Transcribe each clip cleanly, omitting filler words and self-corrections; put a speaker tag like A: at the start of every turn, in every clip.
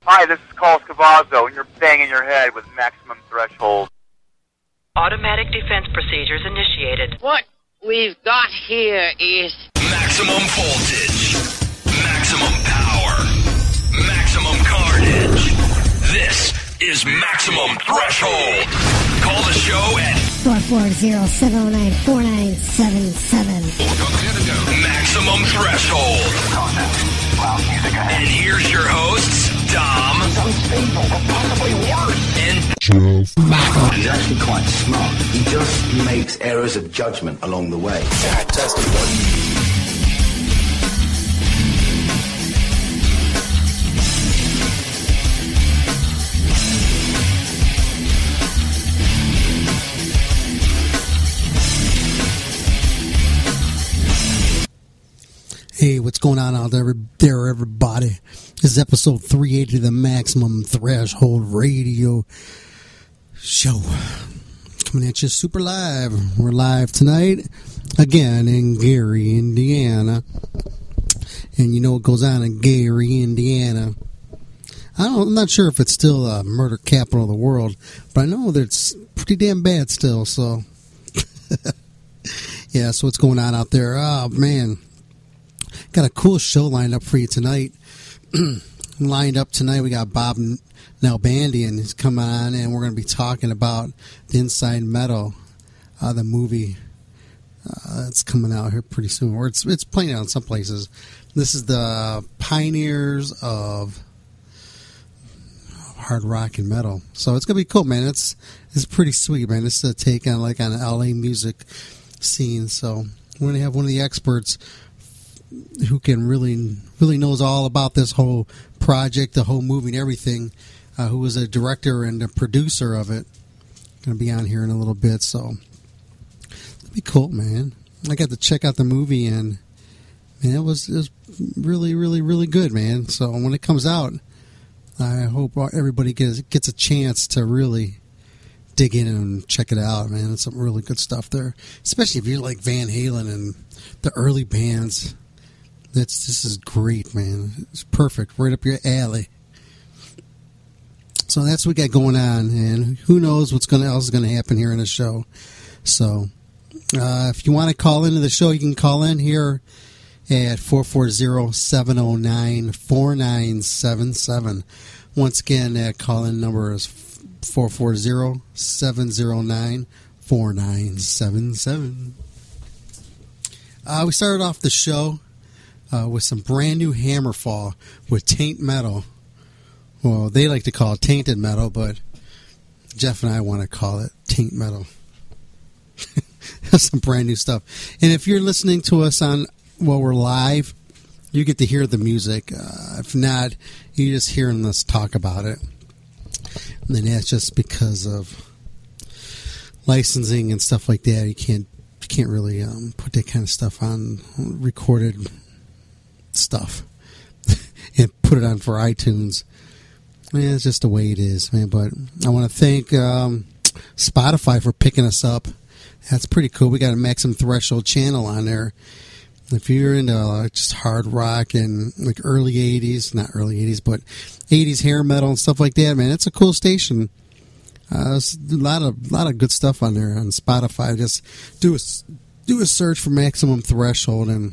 A: Hi, this is Carlos Cavazzo, and you're banging your head with Maximum Threshold.
B: Automatic defense procedures initiated.
C: What we've got here is
D: maximum voltage, maximum power, maximum carnage. This is Maximum Threshold. Call the show at
E: 440-709-4977.
D: Maximum Threshold. And here's your hosts, Dom and
F: Jeff. He's actually quite smart. He just makes errors of judgment along the way.
G: Hey, what's going on out there, everybody? This is episode 380 of the Maximum Threshold Radio Show. Coming at you super live. We're live tonight, again, in Gary, Indiana. And you know what goes on in Gary, Indiana. I'm not sure if it's still a murder capital of the world, but I know that it's pretty damn bad still, so. Yeah, so what's going on out there? Oh, man. Got a cool show lined up for you tonight. Lined up tonight, we got Bob Nalbandian. He's coming on, and we're going to be talking about the Inside Metal, the movie that's coming out here pretty soon. Or it's playing out in some places. This is the pioneers of hard rock and metal. So it's going to be cool, man. It's pretty sweet, man. This is a take on like on an LA music scene. So we're going to have one of the experts who can really knows all about this whole project, the whole movie and everything, who was a director and a producer of it. Going to be on here in a little bit, so it'll be cool, man. I got to check out the movie, and man, it was really good, man. So when it comes out, I hope everybody gets a chance to really dig in and check it out, man. It's some really good stuff there, especially if you like Van Halen and the early bands. This is great, man. It's perfect, right up your alley. So that's what we got going on, and who knows what's else is going to happen here in the show. So if you want to call into the show, you can call in here at 440-709-4977. Once again, that call-in number is 440-709-4977. We started off the show with some brand new Hammerfall with Taint Metal. Well, they like to call it Tainted Metal, but Jeff and I want to call it Taint Metal. That's some brand new stuff. And if you're listening to us while we're live, you get to hear the music. If not, you're just hearing us talk about it. And then that's just because of licensing and stuff like that. You can't really put that kind of stuff on recorded stuff and put it on for iTunes. Man, it's just the way it is, man. But I want to thank Spotify for picking us up. That's pretty cool. We got a Maximum Threshold channel on there. If you're into just hard rock and like early 80s, not early 80s, but 80s hair metal and stuff like that, man, it's a cool station. There's a lot of good stuff on there on Spotify. Just do a search for Maximum Threshold and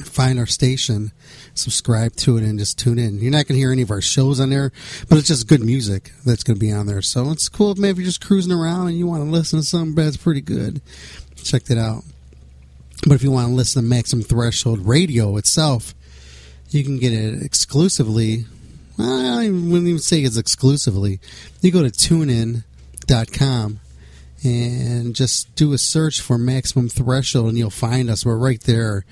G: find our station, subscribe to it, and just tune in. You're not going to hear any of our shows on there, but it's just good music that's going to be on there. So it's cool. Maybe you're just cruising around and you want to listen to something that's pretty good. Check that out. But if you want to listen to Maximum Threshold Radio itself, you can get it exclusively. I wouldn't even say it's exclusively. You go to tunein.com and just do a search for Maximum Threshold and you'll find us. We're right there.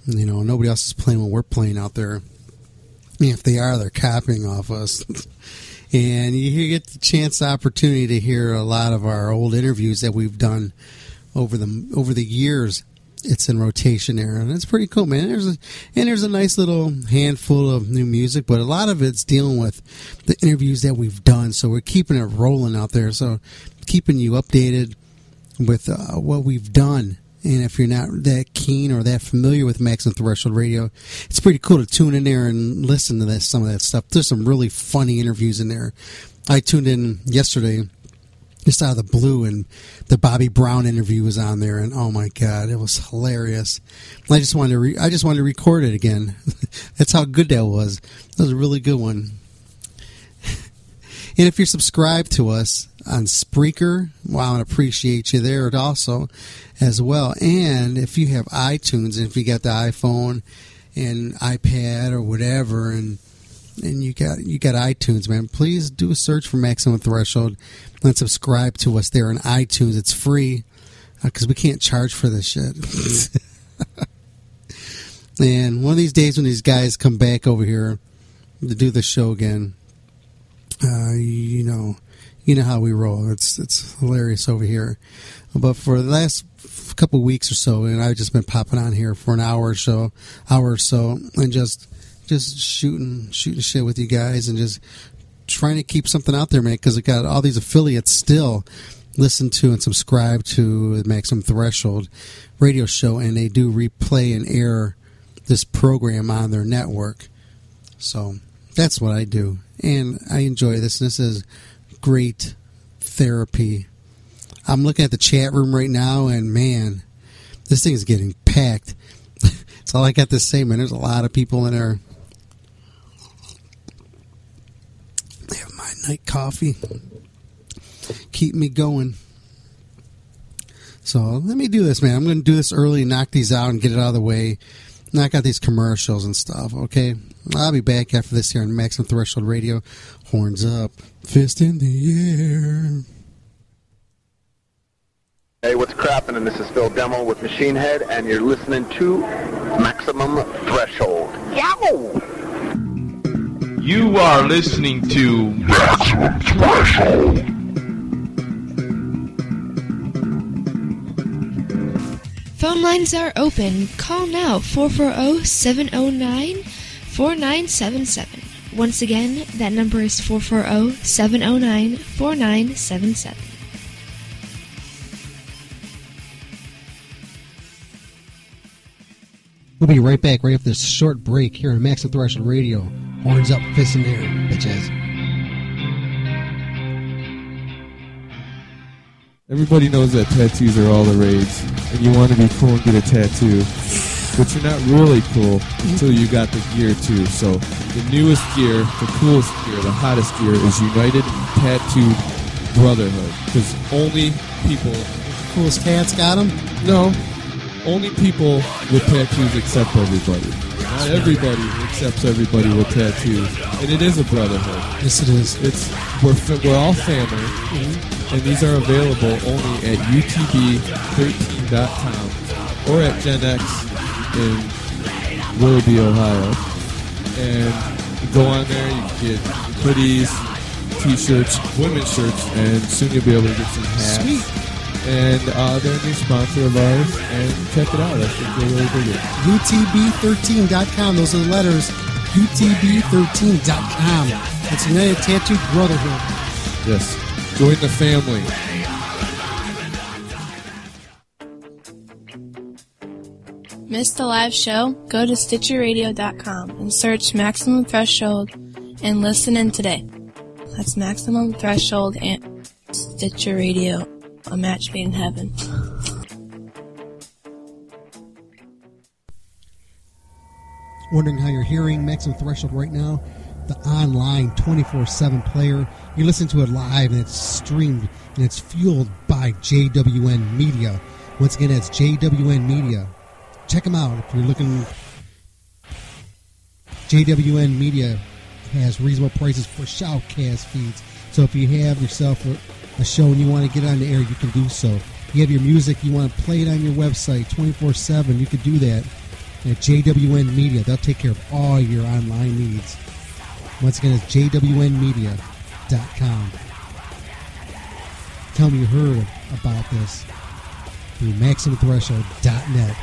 G: You know, nobody else is playing what we're playing out there. If they are, they're copying off us. And you get the opportunity to hear a lot of our old interviews that we've done over the years. It's in rotation there, and it's pretty cool, man. There's a nice little handful of new music, but a lot of it's dealing with the interviews that we've done. So we're keeping it rolling out there. So keeping you updated with what we've done And if you're not that keen or that familiar with Maximum Threshold Radio, it's pretty cool to tune in there and listen to some of that stuff. There's some really funny interviews in there. I tuned in yesterday, just out of the blue, and the Bobby Brown interview was on there, and oh my God, it was hilarious. I just wanted to record it again. That's how good that was. That was a really good one. And if you're subscribed to us on Spreaker, well, I want to appreciate you there also as well. And if you have iTunes, and if you got the iPhone and iPad or whatever, and you got iTunes, man, please do a search for Maximum Threshold and subscribe to us there on iTunes. It's free because we can't charge for this shit. And one of these days when these guys come back over here to do the show again, you know how we roll. It's hilarious over here. But for the last couple of weeks or so, and I've just been popping on here for an hour or so, and just shooting shit with you guys, and just trying to keep something out there, man. Because I got all these affiliates still listen to and subscribe to the Maximum Threshold radio show, and they do replay and air this program on their network. So that's what I do. And I enjoy this. This is great therapy. I'm looking at the chat room right now, and man, this thing is getting packed. That's all I got to say, man. There's a lot of people in there. I have my night coffee. Keep me going. So let me do this, man. I'm going to do this early, knock these out, and get it out of the way. Knock out these commercials and stuff, okay? I'll be back after this here on Maximum Threshold Radio. Horns up, fist in the air.
E: Hey, what's crappin'? And this is Phil Demo with Machine Head, and you're listening to Maximum Threshold. Yow!
H: You are listening to Maximum Threshold.
I: Phone lines are open. Call now, 440-709-4977. Once again, that number is 440-709-4977.
G: We'll be right back right after this short break here on Maximum Threshold Radio. Horns up, fists in the air, bitches.
J: Everybody knows that tattoos are all the rage, and you want to be cool and get a tattoo, but you're not really cool until you got the gear too. So the newest gear, the coolest gear, the hottest gear is United Tattoo Brotherhood, because only people...
G: Coolest tats got them?
J: No, only people with tattoos accept everybody. Not everybody accepts everybody with tattoos, and it is a brotherhood.
G: Yes, it is.
J: We're all family. And these are available only at utb13.com or at Gen X in Willoughby, Ohio. And you go on there, you can get hoodies, t-shirts, women's shirts, and soon you'll be able to get some hats.
G: Sweet.
J: And they're a new sponsor of ours, and check it out. I think they're really big.
G: utb13.com. Those are the letters. utb13.com. It's United Tattoo Brotherhood.
J: Yes. Join the family.
I: Missed the live show? Go to StitcherRadio.com and search Maximum Threshold and listen in today. That's Maximum Threshold and Stitcher Radio, a match made in heaven.
G: Wondering how you're hearing Maximum Threshold right now? The online 24/7 player. You listen to it live, and it's streamed, and it's fueled by JWN Media. Once again, that's JWN Media. Check them out if you're looking. JWN Media has reasonable prices for shoutcast feeds. So if you have yourself a show and you want to get on the air, you can do so. If you have your music, you want to play it on your website 24/7, you can do that at JWN Media. They'll take care of all your online needs. Once again, it's jwnmedia.com. Tell me you heard about this through MaximumThreshold.net.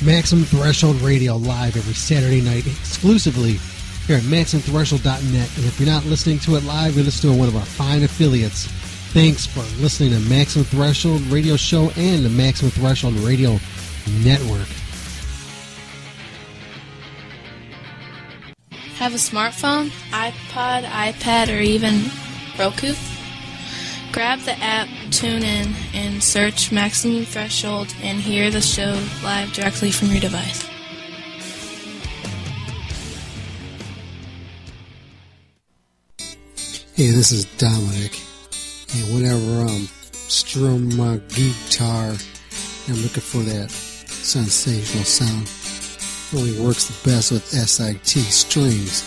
G: Maximum Threshold Radio live every Saturday night exclusively here at MaximumThreshold.net. And if you're not listening to it live, you're listening to one of our fine affiliates. Thanks for listening to Maximum Threshold Radio Show and the Maximum Threshold Radio Network.
I: Have a smartphone, iPod, iPad, or even Roku? Grab the app, tune in, and search Maximum Threshold and hear the show live directly from your device.
G: Hey, this is Dominic, and whenever I'm strumming my guitar, I'm looking for that sensational sound. It only works the best with SIT strings.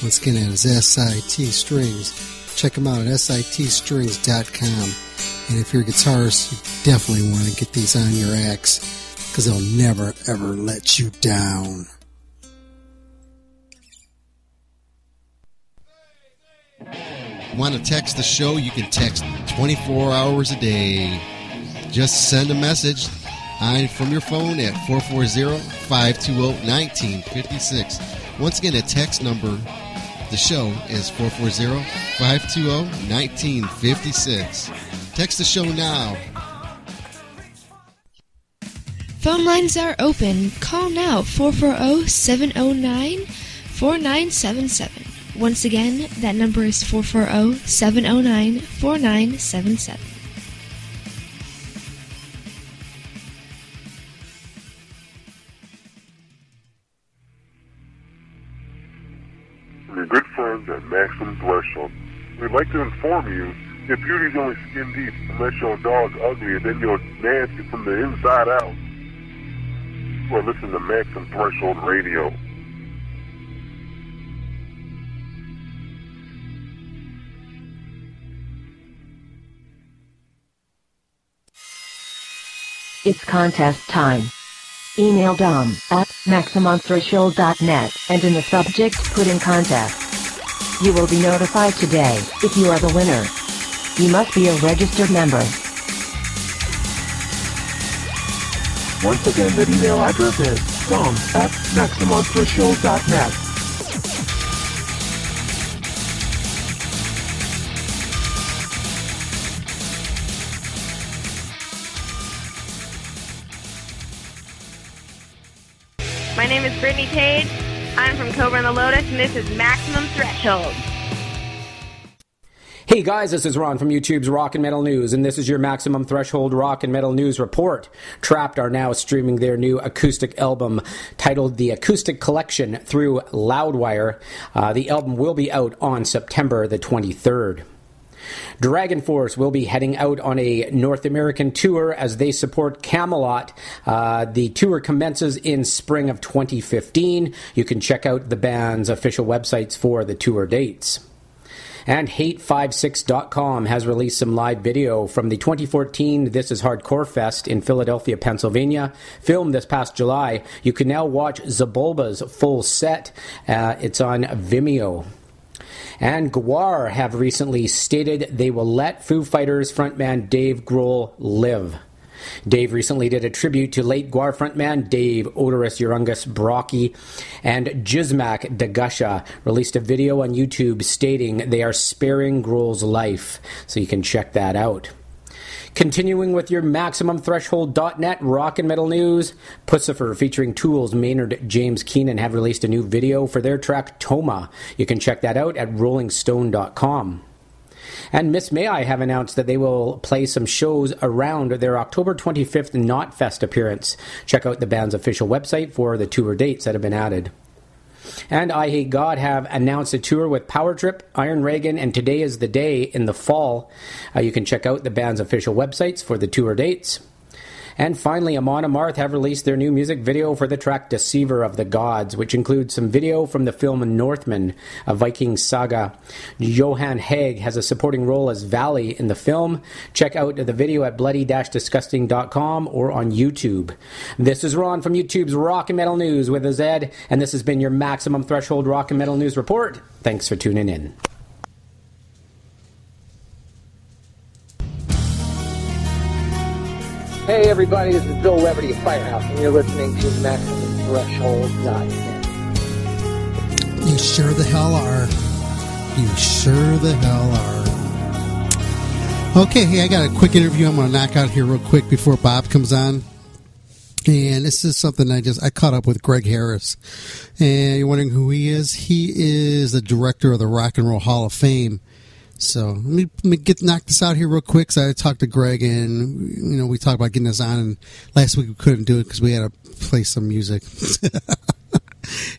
G: Once again, that is SIT strings. Check them out at sitstrings.com. And if you're a guitarist, you definitely want to get these on your axe, because they'll never, ever let you down.
K: Want to text the show? You can text 24 hours a day. Just send a message from your phone at 440-520-1956. Once again, the text number, the show is 440-520-1956. Text the show now.
L: Phone lines are open. Call now, 440-709-4977. Once again, that number is 440-709-4977.
M: From your good friends at Maximum Threshold, we'd like to inform you that beauty's only skin deep. Unless your dog's ugly and then you're nasty from the inside out. You are listening to Maximum Threshold Radio.
N: It's contest time. Email Dom at MaximumThreshold.net and in the subject put in contest. You will be notified today if you are the winner. You must be a registered member.
M: Once again, that email address is Dom at MaximumThreshold.net.
O: My name is Brittany Page. I'm from Cobra and the Lotus, and this is Maximum Threshold.
P: Hey guys, this is Ron from YouTube's Rock and Metal News, and this is your Maximum Threshold Rock and Metal News Report. Trapped are now streaming their new acoustic album titled The Acoustic Collection through Loudwire. The album will be out on September the 23rd. Dragon Force will be heading out on a North American tour as they support Camelot. The tour commences in spring of 2015. You can check out the band's official websites for the tour dates. And Hate56.com has released some live video from the 2014 This Is Hardcore Fest in Philadelphia, Pennsylvania, filmed this past July. You can now watch Zabulba's full set. It's on Vimeo. And Gwar have recently stated they will let Foo Fighters frontman Dave Grohl live. Dave recently did a tribute to late Gwar frontman Dave Odorous Urungus Brocky, and Jizmak Dagusha released a video on YouTube stating they are sparing Grohl's life, so you can check that out. Continuing with your MaximumThreshold.net rock and metal news, Pussifer featuring Tool's Maynard James Keenan have released a new video for their track Toma. You can check that out at rollingstone.com. And Miss May I have announced that they will play some shows around their October 25th Knotfest appearance. Check out the band's official website for the tour dates that have been added. And I Hate God have announced a tour with Power Trip, Iron Reagan, and Today Is the Day in the fall. You can check out the band's official websites for the tour dates. And finally, Amon Amarth have released their new music video for the track Deceiver of the Gods, which includes some video from the film Northman, a Viking saga. Johan Haig has a supporting role as Valley in the film. Check out the video at bloody-disgusting.com or on YouTube. This is Ron from YouTube's Rock and Metal News with a Z, and this has been your Maximum Threshold Rock and Metal News Report. Thanks for tuning in.
Q: Hey everybody, this is Bill Weberty of Firehouse, and you're listening to MaximumThreshold.net.
G: You sure the hell are. You sure the hell are. Okay, hey, I got a quick interview I'm going to knock out here real quick before Bob comes on. And this is something I caught up with Greg Harris. And you're wondering who he is? He is the director of the Rock and Roll Hall of Fame. So let me knock this out here real quick. So I talked to Greg, and we talked about getting this on. And last week we couldn't do it because we had to play some music.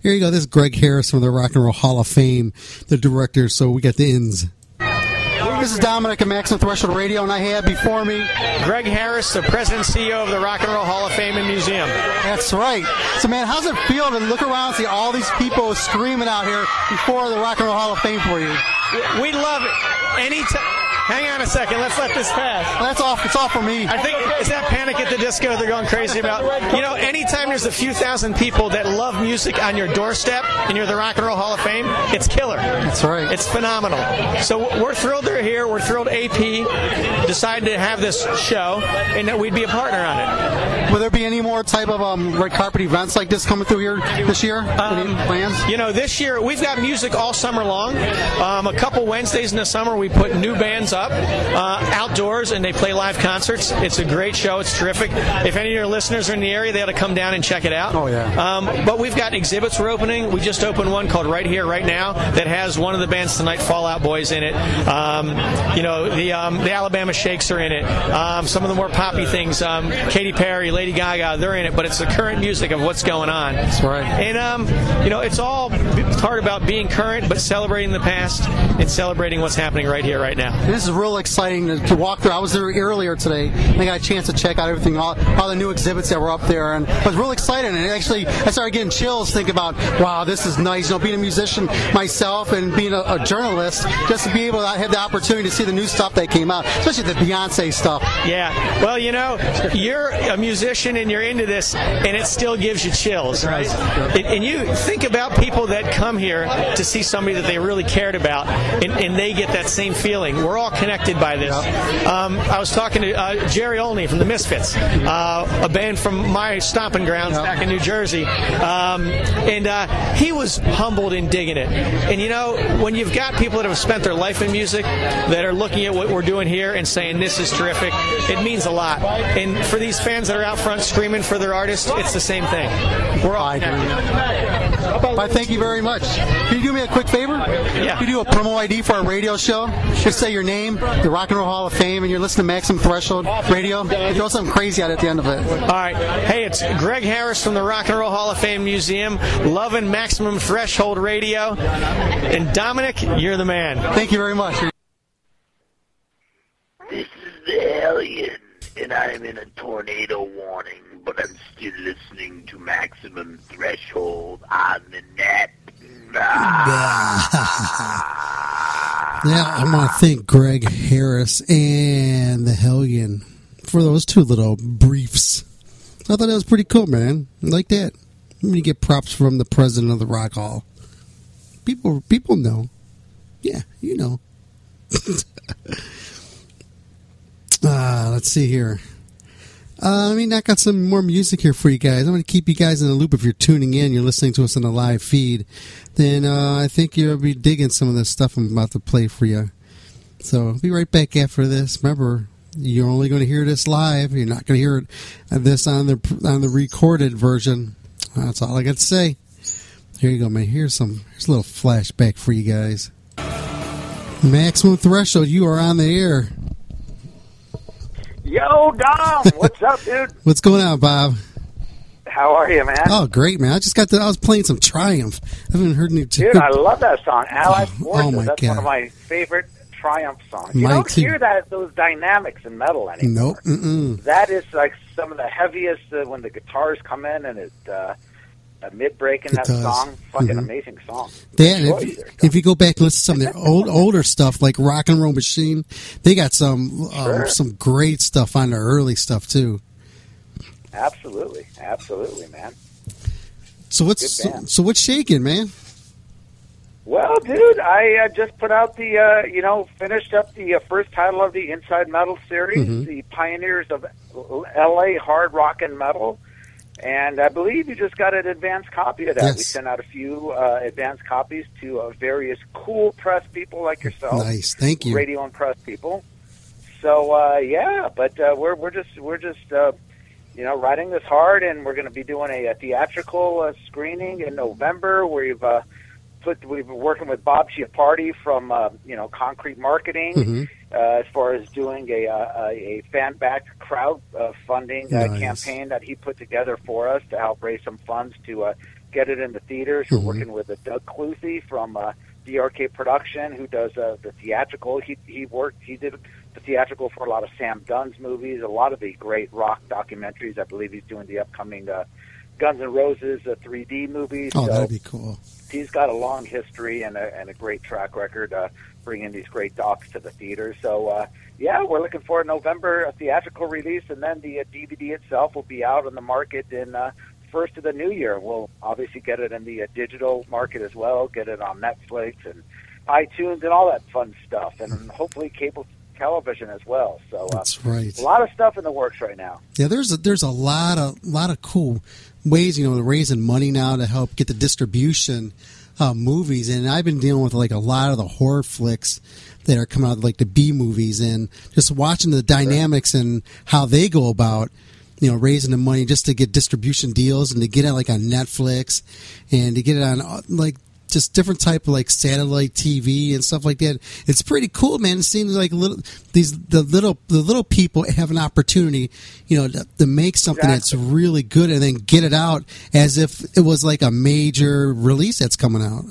G: Here you go. This is Greg Harris from the Rock and Roll Hall of Fame, the director. So we got the ins.
R: This is Dominic at Maximum Threshold Radio, and I have before me
S: Greg Harris, the President and CEO of the Rock and Roll Hall of Fame and Museum.
R: That's right. So, man, how's it feel to look around and see all these people screaming out here before the Rock and Roll Hall of Fame for you?
S: We love it. Hang on a second. Let's let this pass.
R: That's off. It's off for me.
S: I think it's that Panic at the Disco they're going crazy about. Anytime there's a few thousand people that love music on your doorstep and you're the Rock and Roll Hall of Fame, it's killer.
R: That's right.
S: It's phenomenal. So we're thrilled they're here. We're thrilled AP decided to have this show and that we'd be a partner on it.
R: Will there be any more type of red carpet events like this coming through here this year? Any plans?
S: This year we've got music all summer long. A couple Wednesdays in the summer we put new bands up outdoors and they play live concerts. It's a great show. It's terrific. If any of your listeners are in the area, they ought to come down and check it out.
R: Oh, yeah.
S: But we've got exhibits we're opening. We just opened one called Right Here, Right Now that has one of the bands tonight, Fall Out Boys, in it. The Alabama Shakes are in it. Some of the more poppy things, Katy Perry, Lady Gaga, they're in it, but it's the current music of what's going on.
R: That's right.
S: And, it's all part about being current, but celebrating the past and celebrating what's happening right here, right now.
R: This is real exciting to walk through. I was there earlier today, and I got a chance to check out everything, all the new exhibits that were up there, and it was real exciting. And actually, I started getting chills thinking about, wow, this is nice. Being a musician myself and being a journalist, just to be able to have the opportunity to see the new stuff that came out, especially the Beyonce stuff.
S: Yeah. Well, you're a musician and you're into this, and it still gives you chills, right? And you think about people that come here to see somebody that they really cared about, and they get that same feeling. We're all connected by this. I was talking to Jerry Olney from the Misfits, a band from my stomping grounds back in New Jersey, and he was humbled in digging it. And when you've got people that have spent their life in music that are looking at what we're doing here and saying this is terrific, it means a lot. And for these fans that are out front screaming for their artist, it's the same thing. We're all
R: Well, thank you very much. Can you do me a quick favor?
S: Yeah.
R: Can you do a promo ID for our radio show? Just say your name, the Rock and Roll Hall of Fame, and you're listening to Maximum Threshold Radio. Throw something crazy out at the end of it.
S: All right. Hey, it's Greg Harris from the Rock and Roll Hall of Fame Museum, loving Maximum Threshold Radio. And Dominic, you're the man.
R: Thank you very much.
T: This is the Alien, and I'm in a tornado warning, but I'm still listening to Maximum Threshold on the net.
G: Yeah, I want to thank Greg Harris and the Hellion for those two little briefs. I thought that was pretty cool, man. I like that. I'm going to get props from the president of the Rock Hall. People know. Yeah, you know. Let's see here. Let me knock out some more music here for you guys. I'm going to keep you guys in the loop. If you're tuning in, you're listening to us on the live feed, then I think you'll be digging some of this stuff I'm about to play for you. So I'll be right back after this. Remember, you're only going to hear this live. You're not going to hear this on the recorded version. That's all I got to say. Here you go, man. Here's a little flashback for you guys. Maximum Threshold, you are on the air.
U: Yo, Dom, what's up, dude?
G: What's going on, Bob?
U: How are you, man?
G: Oh, great, man. I was playing some Triumph. I haven't heard any...
U: Dude, I love that song. Alex Forces,
G: my
U: that's
G: God.
U: one of my favorite Triumph songs. You
G: Mine
U: don't
G: too.
U: hear those dynamics in metal anymore.
G: Nope. Mm-mm.
U: That is like some of the heaviest when the guitars come in and it mid-break in that song. Fucking amazing song.
G: If you go back and listen to some of their older stuff, like Rock and Roll Machine, they got some great stuff on their early stuff, too.
U: Absolutely, man.
G: So what's shaking, man?
U: Well, dude, I just put out the, finished up the first title of the Inside Metal series, the Pioneers of L.A. Hard Rock and Metal. And I believe you just got an advanced copy of that.
G: Yes.
U: We sent out a few advanced copies to various cool press people like yourself.
G: Nice, thank you.
U: Radio and press people. So we're just riding this hard, and we're going to be doing a theatrical screening in November. We've been working with Bob Chiappardi from Concrete Marketing as far as doing a fan-backed crowd funding campaign that he put together for us to help raise some funds to get it in the theaters. We're working with Doug Cluthy from DRK Production, who does the theatrical. He did the theatrical for a lot of Sam Dunn's movies, a lot of the great rock documentaries. I believe he's doing the upcoming Guns N' Roses 3D movies.
G: Oh, that'd be cool.
U: He's got a long history and a great track record bringing these great docs to the theater. So, we're looking for a November theatrical release, and then the DVD itself will be out on the market in first of the new year. We'll obviously get it in the digital market as well, get it on Netflix and iTunes and all that fun stuff, and hopefully cable television as well. So
G: that's right.
U: A lot of stuff in the works right now.
G: Yeah, there's a lot of cool ways, raising money now to help get the distribution movies. And I've been dealing with like a lot of the horror flicks that are coming out, like the B movies, and just watching the dynamics and how they go about raising the money just to get distribution deals and to get it like on Netflix and to get it on like just different type of like satellite TV and stuff like that. It's pretty cool, man. It seems like the little people have an opportunity, to make something that's really good and then get it out as if it was like a major release that's coming out.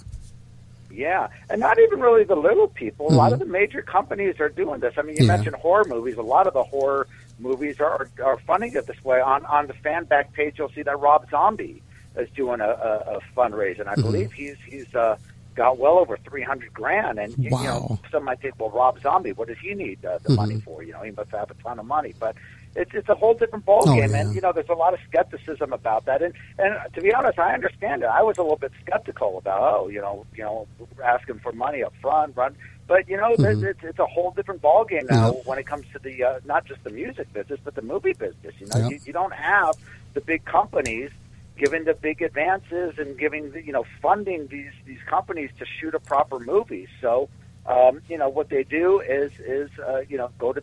U: Yeah, and not even really the little people. A lot of the major companies are doing this. I mean, you mentioned horror movies. A lot of the horror movies are funding it this way. On the fan back page, you'll see that Rob Zombie is doing a fundraiser, and I believe he's got well over $300,000. And some might think, well, Rob Zombie, what does he need the money for? He must have a ton of money, but it's a whole different ballgame. And there's a lot of skepticism about that. And to be honest, I understand it. I was a little bit skeptical about asking for money up front, but it's a whole different ballgame now when it comes to the not just the music business, but the movie business. You don't have the big companies giving the big advances and giving funding these companies to shoot a proper movie. So what they do is go to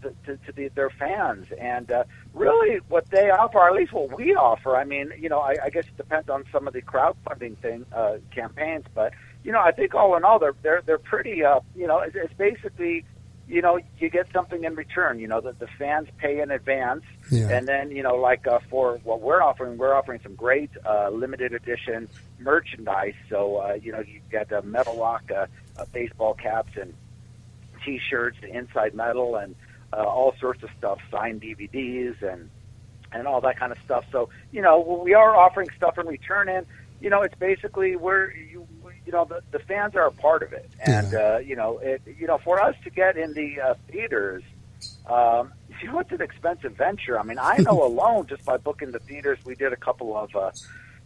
U: their fans, and really what they offer, or at least what we offer. I mean, I guess it depends on some of the crowdfunding campaigns, but I think all in all they're pretty. It's basically. You get something in return. The fans pay in advance, and then for what we're offering some great limited edition merchandise. So you got Metal Rock baseball caps and T-shirts, Inside Metal, and all sorts of stuff, signed DVDs and all that kind of stuff. So we are offering stuff in return, and it's basically the fans are a part of it, and for us to get in the theaters, it's an expensive venture. I mean, I know alone just by booking the theaters, we did a couple of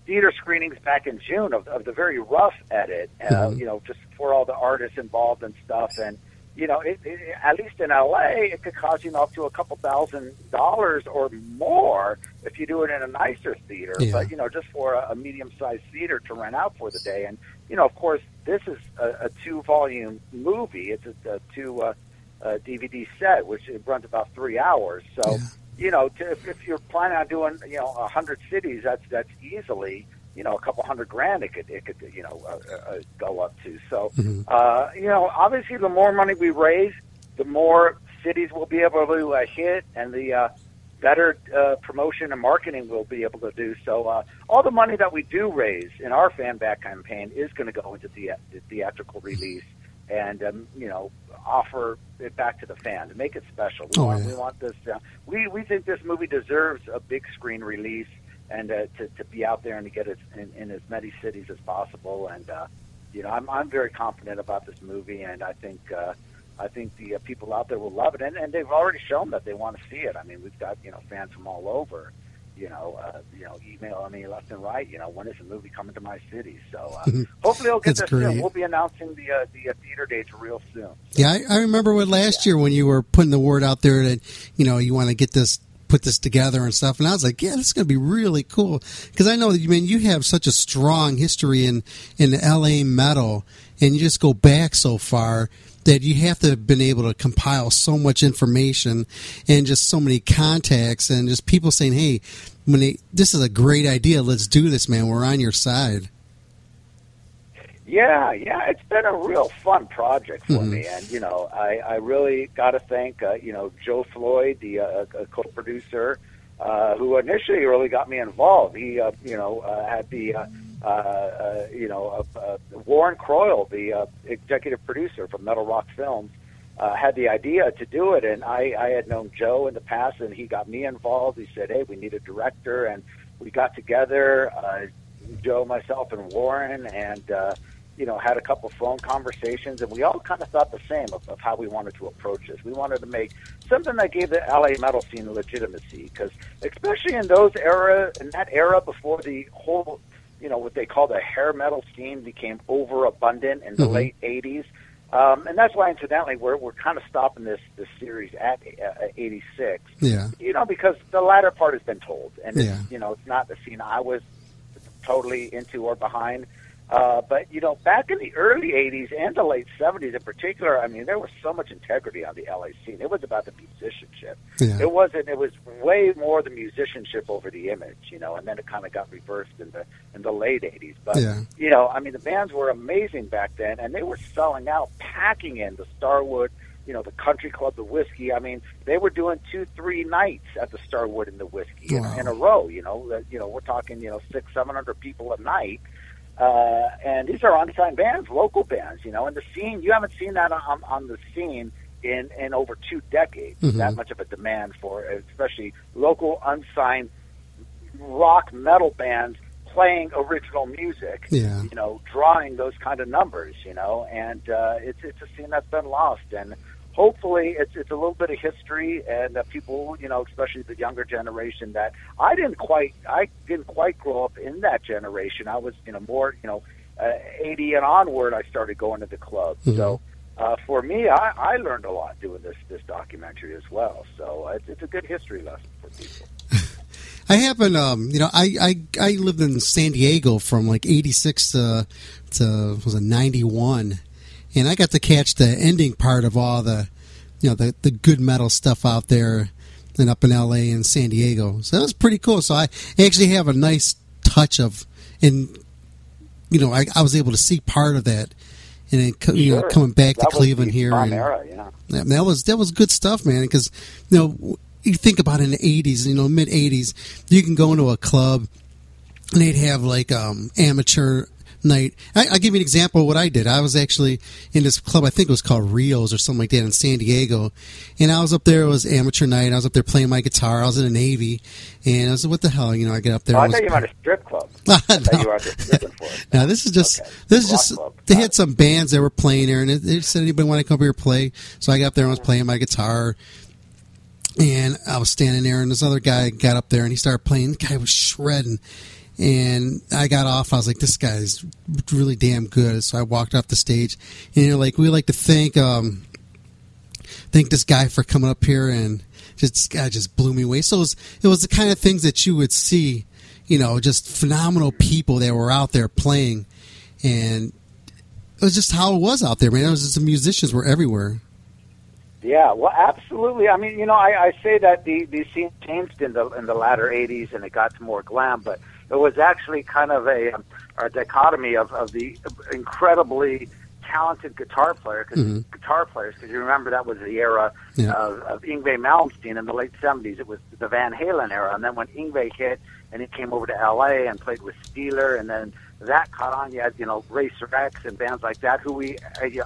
U: theater screenings back in June of the very rough edit, just for all the artists involved and stuff, and at least in LA, it could cost up to a couple $1,000 or more if you do it in a nicer theater. But just for a medium-sized theater to rent out for the day, and of course, this is a 2-volume movie. It's a 2 DVD set, which it runs about 3 hours. So if you're planning on doing 100 cities, that's easily. A couple $100,000 it could go up to. So obviously the more money we raise, the more cities we'll be able to hit, and the better promotion and marketing we'll be able to do. So all the money that we do raise in our fan back campaign is going to go into the theatrical release, and offer it back to the fans, make it special. We want this. We think this movie deserves a big screen release, and to be out there and to get it in as many cities as possible. And I'm very confident about this movie, and I think the people out there will love it, and they've already shown that they want to see it. I mean, we've got fans from all over. emailing me left and right. When is the movie coming to my city? So hopefully it'll get there soon. We'll be announcing the theater dates real soon.
G: Yeah, I remember last year when you were putting the word out there that you want to put this together and stuff, and I was like, yeah, this is going to be really cool, because I know that you have such a strong history in LA metal, and you just go back so far that you have to have been able to compile so much information and just so many contacts and just people saying, hey, this is a great idea, let's do this, man, we're on your side.
U: Yeah, it's been a real fun project for me, and I really got to thank Joe Floyd, the co-producer, who initially really got me involved. He had the Warren Croyle, the executive producer from Metal Rock Films, had the idea to do it, and I had known Joe in the past, and he got me involved. He said, hey, we need a director, and we got together, Joe, myself, and Warren, and had a couple phone conversations, and we all kind of thought the same of how we wanted to approach this. We wanted to make something that gave the LA metal scene legitimacy, because especially in that era before the whole, what they call the hair metal scene became overabundant in the late 80s. And that's why, incidentally, we're kind of stopping this series at 86.
G: Yeah.
U: Because the latter part has been told, and it's not the scene I was totally into or behind. But back in the early 80s and the late 70s in particular, there was so much integrity on the LA scene. It was about the musicianship.
G: Yeah.
U: It was way more the musicianship over the image, and then it kind of got reversed in the late 80s. But, the bands were amazing back then, and they were selling out, packing in the Starwood, the Country Club, the Whiskey. They were doing 2-3 nights at the Starwood and the Whiskey in a row. We're talking, 600-700 people a night. And these are unsigned bands, local bands, and the scene, you haven't seen that on the scene in over 2 decades, that much of a demand for especially local unsigned rock metal bands playing original music, drawing those kind of numbers, and it's a scene that's been lost, and hopefully it's a little bit of history, and people, especially the younger generation, that I didn't quite grow up in that generation. I was, more, 80 and onward, I started going to the club. So for me, I learned a lot doing this documentary as well. So it's a good history lesson for people.
G: I happen, I lived in San Diego from like 86 to 91. And I got to catch the ending part of all the, the good metal stuff out there and up in L.A. and San Diego. So that was pretty cool. So I actually have a nice touch of, and, I was able to see part of that. And then, coming back to Cleveland here. And,
U: era,
G: that was good stuff, man. Because, you think about it in the 80s, mid 80s, you can go into a club and they'd have like amateur night. I'll give you an example of what I did. I was actually in this club, I think it was called Rio's or something like that in San Diego, and I was up there, it was amateur night, I was up there playing my guitar, I was in the Navy, and I was like, what the hell, I get up there.
U: I thought you were at a strip club. I thought you were out there stripping for it.
G: No, this is just, they had some bands that were playing there, and they said, anybody want to come up here and play? So I got up there and I was playing my guitar, and I was standing there, and this other guy got up there, and he started playing. The guy was shredding. And I got off. I was like, this guy's really damn good. So I walked off the stage, and we like to thank this guy for coming up here, and this guy just blew me away. So it was the kind of things that you would see, just phenomenal people that were out there playing, and it was just how it was out there, man. It was just the musicians were everywhere.
U: Yeah, well, absolutely. I say that the scene changed in the latter 80s, and it got to more glam, but it was actually kind of a dichotomy of the incredibly talented guitar players, because you remember that was the era of Yngwie Malmsteen in the late 70s. It was the Van Halen era, and then when Yngwie hit and he came over to LA and played with Steeler, and then that caught on. You had Racer X and bands like that, who we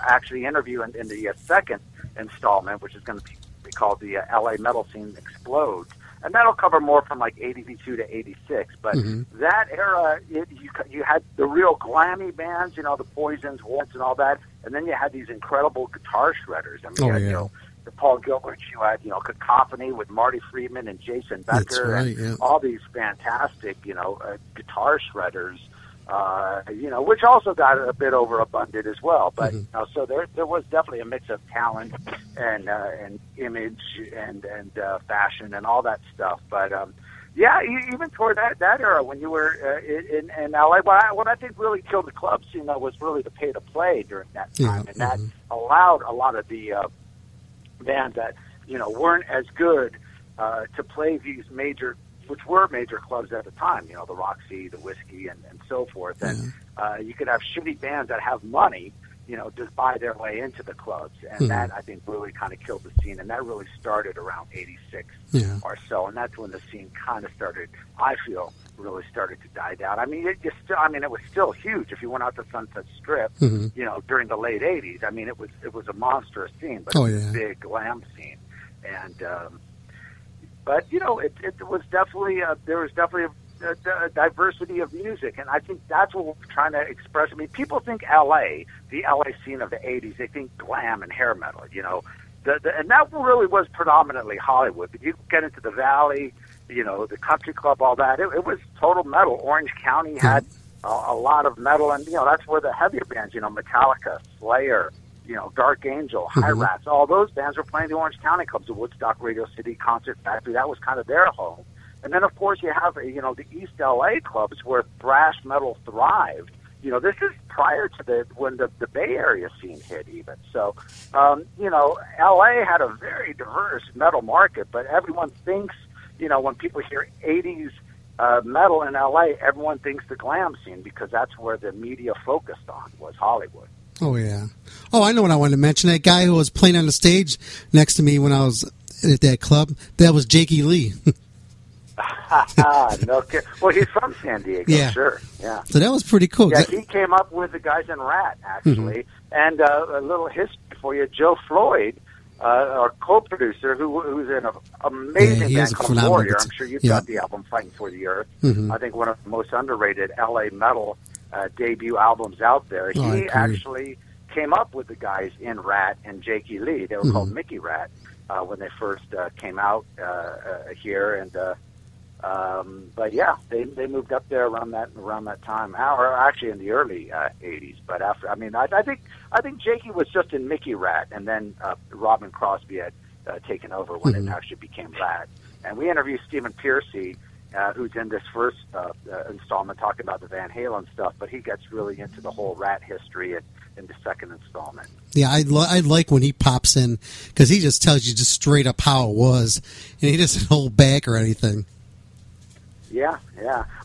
U: actually interview in the second installment, which is going to be called the LA Metal Scene Explodes. And that'll cover more from like 82 to 86. But that era, you had the real glammy bands, the Poisons, Warrants, and all that. And then you had these incredible guitar shredders. Paul Gilbert. You had, Cacophony with Marty Friedman and Jason Becker.
G: That's right,
U: and all these fantastic, guitar shredders, which also got a bit overabundant as well. But so there was definitely a mix of talent and image and fashion and all that stuff. But even toward that era when you were in LA, what I think really killed the club scene though was really the pay to play during that time, and that allowed a lot of the bands that weren't as good to play these major, which were major clubs at the time, the Roxy, the Whiskey, and so forth. And you could have shitty bands that have money, just buy their way into the clubs. And that, I think, really kind of killed the scene. And that really started around 86 or so. And that's when the scene kind of started, I feel, really started to die down. I mean, it was still huge. If you went out to Sunset Strip, during the late 80s, I mean, it was a monstrous scene, but it was a big glam scene. And, but it was definitely there was definitely a diversity of music, and I think that's what we're trying to express. I mean, people think L.A., the L.A. scene of the '80s, they think glam and hair metal, and that really was predominantly Hollywood. But you get into the Valley, the country club, all that. It was total metal. Orange County had a lot of metal, and that's where the heavier bands, Metallica, Slayer, Dark Angel, High Rats, all those bands were playing the Orange County clubs, the Woodstock, Radio City, Concert Factory. That was kind of their home. And then, of course, you have, the East L.A. clubs where thrash metal thrived. This is prior to when the Bay Area scene hit even. So, L.A. had a very diverse metal market, but everyone thinks, when people hear 80s metal in L.A., everyone thinks the glam scene because that's where the media focused on was Hollywood.
G: Oh, yeah. Oh, I know what I wanted to mention. That guy who was playing on the stage next to me when I was at that club, that was Jakey Lee.
U: No kidding. Well, he's from San Diego, sure. Yeah.
G: So that was pretty cool.
U: Yeah, he came up with the guys in Rat, actually. And a little history for you. Joe Floyd, our co-producer, who's in an amazing band called Warrior. I'm sure you've got the album Fighting for the Earth. I think one of the most underrated LA metal debut albums out there. He actually came up with the guys in Rat and Jakey Lee. They were called Mickey Rat when they first came out here, and but yeah, they moved up there around that time, or actually in the early '80s. But after, I mean, I think Jakey was just in Mickey Rat, and then Robin Crosby had taken over when it actually became Rat. And we interviewed Stephen Piercy, who's in this first installment, talking about the Van Halen stuff, but he gets really into the whole Rat history in the second installment.
G: Yeah, I like when he pops in, because he just tells you just straight up how it was, and he doesn't hold back or anything.
U: Yeah.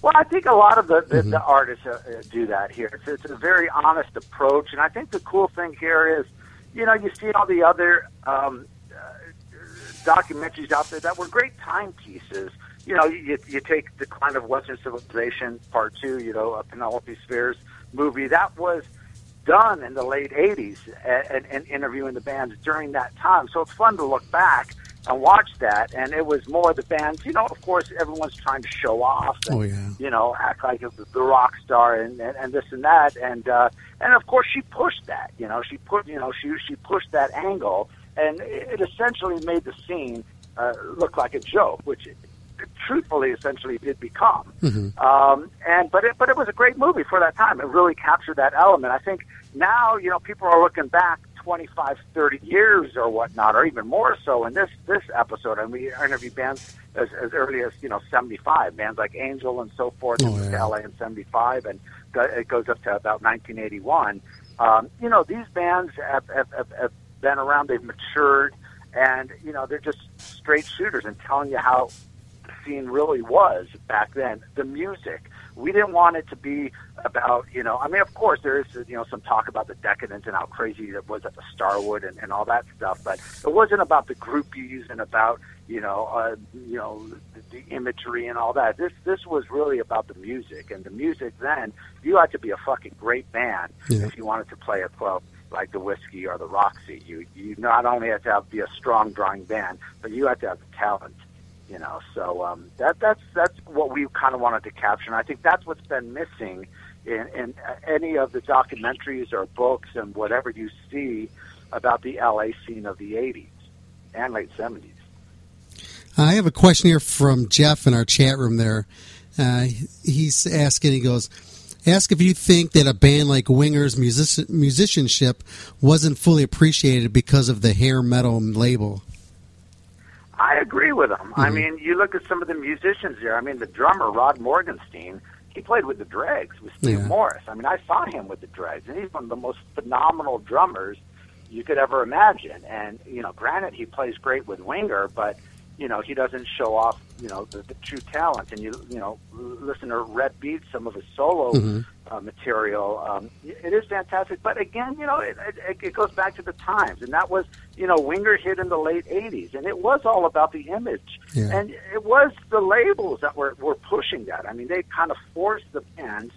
U: Well, I think a lot of the artists do that here. It's a very honest approach, and I think the cool thing here is, you see all the other documentaries out there that were great timepieces. You take Decline of Western Civilization, Part 2, Penelope Spheres movie. That was done in the late 80s and interviewing the bands during that time. So it's fun to look back and watch that. And it was more the bands, of course, everyone's trying to show off and, act like the rock star and this and that. And of course, she pushed that. She pushed that angle, and it essentially made the scene look like a joke, which it truthfully essentially did become. But it was a great movie for that time. It really captured that element. I think now, people are looking back 25, 30 years or whatnot, or even more so in this episode. And we interviewed bands as early as, 75, bands like Angel and so forth, in LA in 75, and it goes up to about 1981. These bands have been around, they've matured, and, they're just straight shooters and telling you how the scene really was back then. The music, we didn't want it to be about, of course there is, some talk about the decadence and how crazy it was at the Starwood and all that stuff, but it wasn't about the groupies and about, the imagery and all that. This was really about the music, and the music then, you had to be a fucking great band if you wanted to play a club like the Whiskey or the Roxy. You not only had to be a strong drawing band, but you had to have the talent. So that's what we kind of wanted to capture, and I think that's what's been missing in any of the documentaries or books and whatever you see about the LA scene of the '80s. and late 70s.
G: I have a question here from Jeff in our chat room there. He's asking, he goes, ask if you think that a band like Winger's musicianship wasn't fully appreciated because of the hair metal label.
U: I agree with him. I mean, you look at some of the musicians there. I mean, the drummer, Rod Morgenstein, he played with the Dregs, with Steve Morris. I mean, I saw him with the Dregs, and he's one of the most phenomenal drummers you could ever imagine. And, you know, granted, he plays great with Winger, but, you know, he doesn't show off, you know, the true talent. And, you know, listen to Red Beats, some of his solo material. It is fantastic. But, again, you know, it goes back to the times. And that was, you know, Winger hit in the late 80s. And it was all about the image. Yeah. And it was the labels that were pushing that. I mean, they kind of forced the bands,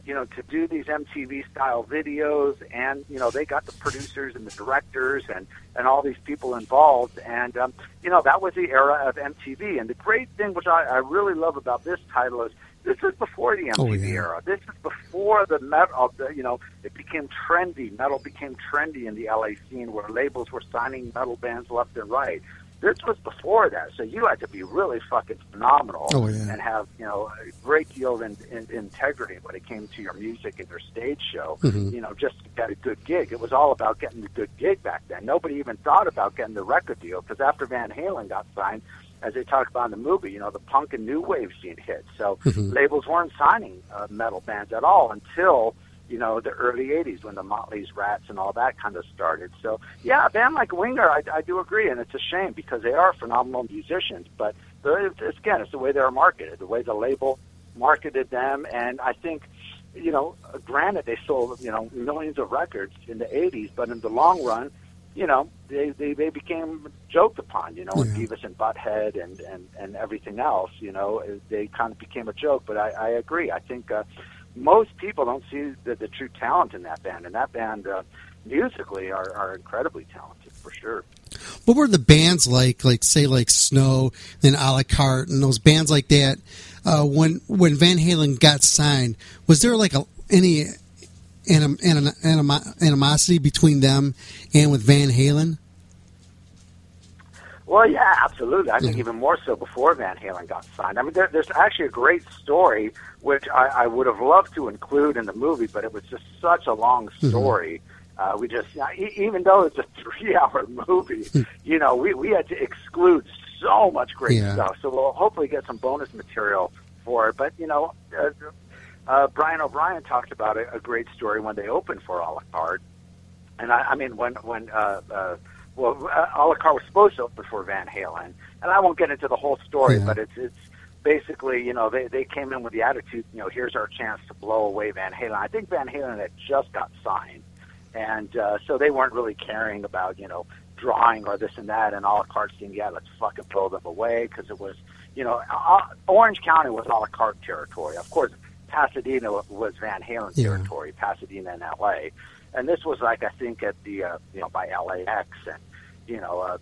U: you know, to do these MTV-style videos, and, you know, they got the producers and the directors and all these people involved, and, you know, that was the era of MTV. And the great thing, which I really love about this title, is this is before the MTV era. This is before the metal, you know, it became trendy. Metal became trendy in the LA scene, where labels were signing metal bands left and right. This was before that, so you had to be really fucking phenomenal and have, you know, a great deal of integrity when it came to your music and your stage show, you know, just to get a good gig. It was all about getting the good gig back then. Nobody even thought about getting the record deal, because after Van Halen got signed, as they talk about in the movie, you know, the punk and new wave scene hit. So labels weren't signing metal bands at all until, you know, the early 80s, when the Motley's, Rats, and all that kind of started. So, yeah, a band like Winger, I do agree, and it's a shame, because they are phenomenal musicians, but again, it's the way they were marketed, the way the label marketed them, and I think, you know, granted, they sold, you know, millions of records in the 80s, but in the long run, you know, they became joked upon, you know, with Beavis and Butthead and everything else, you know, they kind of became a joke, but I agree. I think most people don't see the true talent in that band, and that band musically are incredibly talented, for sure.
G: What were the bands like say like Snow and A La Carte and those bands like that? When Van Halen got signed, was there like any animosity between them and with Van Halen?
U: Well, yeah, absolutely. I think even more so before Van Halen got signed. I mean, there's actually a great story, which I would have loved to include in the movie, but it was just such a long story. We just, even though it's a 3-hour movie, you know, we had to exclude so much great stuff. So we'll hopefully get some bonus material for it. But, you know, Brian O'Brien talked about a great story when they opened for A La Carte. And I mean, when A La Carte was supposed to open for Van Halen, and I won't get into the whole story, but it's basically, you know, they came in with the attitude, you know, here's our chance to blow away Van Halen. I think Van Halen had just got signed, and so they weren't really caring about, you know, drawing or this and that, and A La Carte saying, yeah, let's fucking blow them away, because it was, you know, Orange County was A La Carte territory. Of course, Pasadena was Van Halen territory, Pasadena and L.A., and this was like, I think, at the, you know, by LAX, and, you know,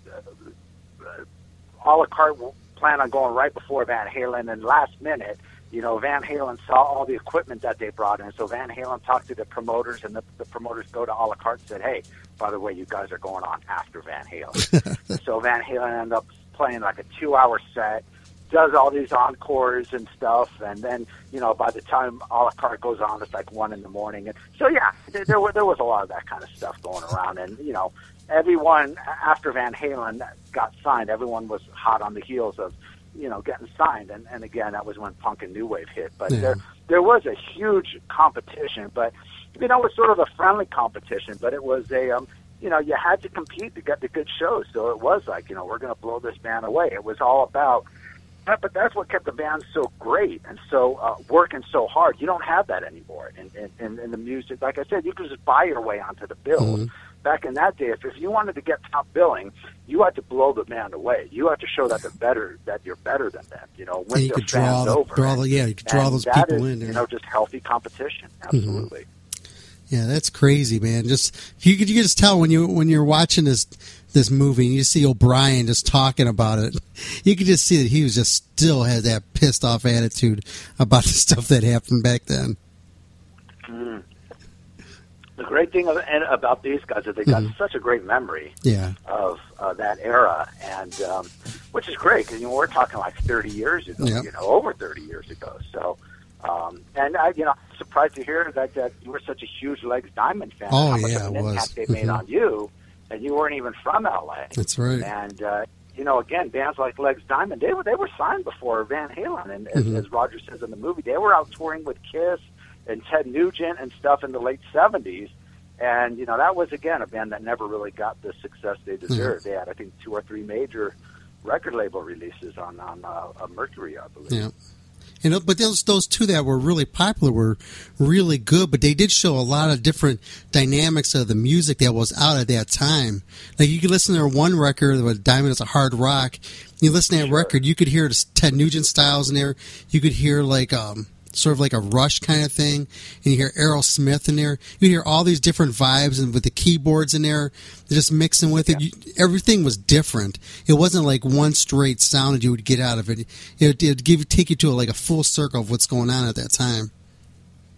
U: A La Carte planned on going right before Van Halen, and last minute, you know, Van Halen saw all the equipment that they brought in, so Van Halen talked to the promoters, and the promoters go to A La Carte and said, hey, by the way, you guys are going on after Van Halen. So Van Halen ended up playing like a 2-hour set, does all these encores and stuff, and then, you know, by the time A La Carte goes on, it's like 1 a.m. And so, yeah, there was a lot of that kind of stuff going around. And, you know, everyone, after Van Halen got signed, everyone was hot on the heels of, you know, getting signed. And again, that was when punk and new wave hit. But there was a huge competition, but, you know, it was sort of a friendly competition, but it was a, you know, you had to compete to get the good shows. So it was like, you know, we're going to blow this band away. It was all about, but that's what kept the band so great and so working so hard. You don't have that anymore in the music. Like I said, you could just buy your way onto the bills. Back in that day, if you wanted to get top billing, you had to blow the band away. You had to show that you're better than them. You know, win their fans over.
G: You could draw those people in there.
U: You know, just healthy competition. Absolutely.
G: Yeah, that's crazy, man. Just you could just tell when you're watching this movie and you see O'Brien just talking about it, you could just see that he was just still had that pissed off attitude about the stuff that happened back then.
U: the great thing about these guys is they got such a great memory of that era, and which is great because we're talking like 30 years ago, over 30 years ago. So, and I'm surprised to hear that you were such a huge Legs Diamond fan.
G: Oh,
U: how much of an impact they made on you, and you weren't even from LA.
G: That's right.
U: And again, bands like Legs Diamond, they were signed before Van Halen, and as Roger says in the movie, they were out touring with Kiss and Ted Nugent and stuff in the late 70s. And, that was, again, a band that never really got the success they deserved. They had, I think, 2 or 3 major record label releases on Mercury, I believe.
G: Yeah. But those two that were really popular were really good, but they did show a lot of different dynamics of the music that was out at that time. Like, you could listen to their one record, with Diamond is a Hard Rock. You listen to that record, you could hear the Ted Nugent styles in there. You could hear, like, sort of like a Rush kind of thing, and you hear Aerosmith in there. You hear all these different vibes, and with the keyboards in there, just mixing with it. Everything was different. It wasn't like one straight sound that you would get out of it. It would take you to like a full circle of what's going on at that time.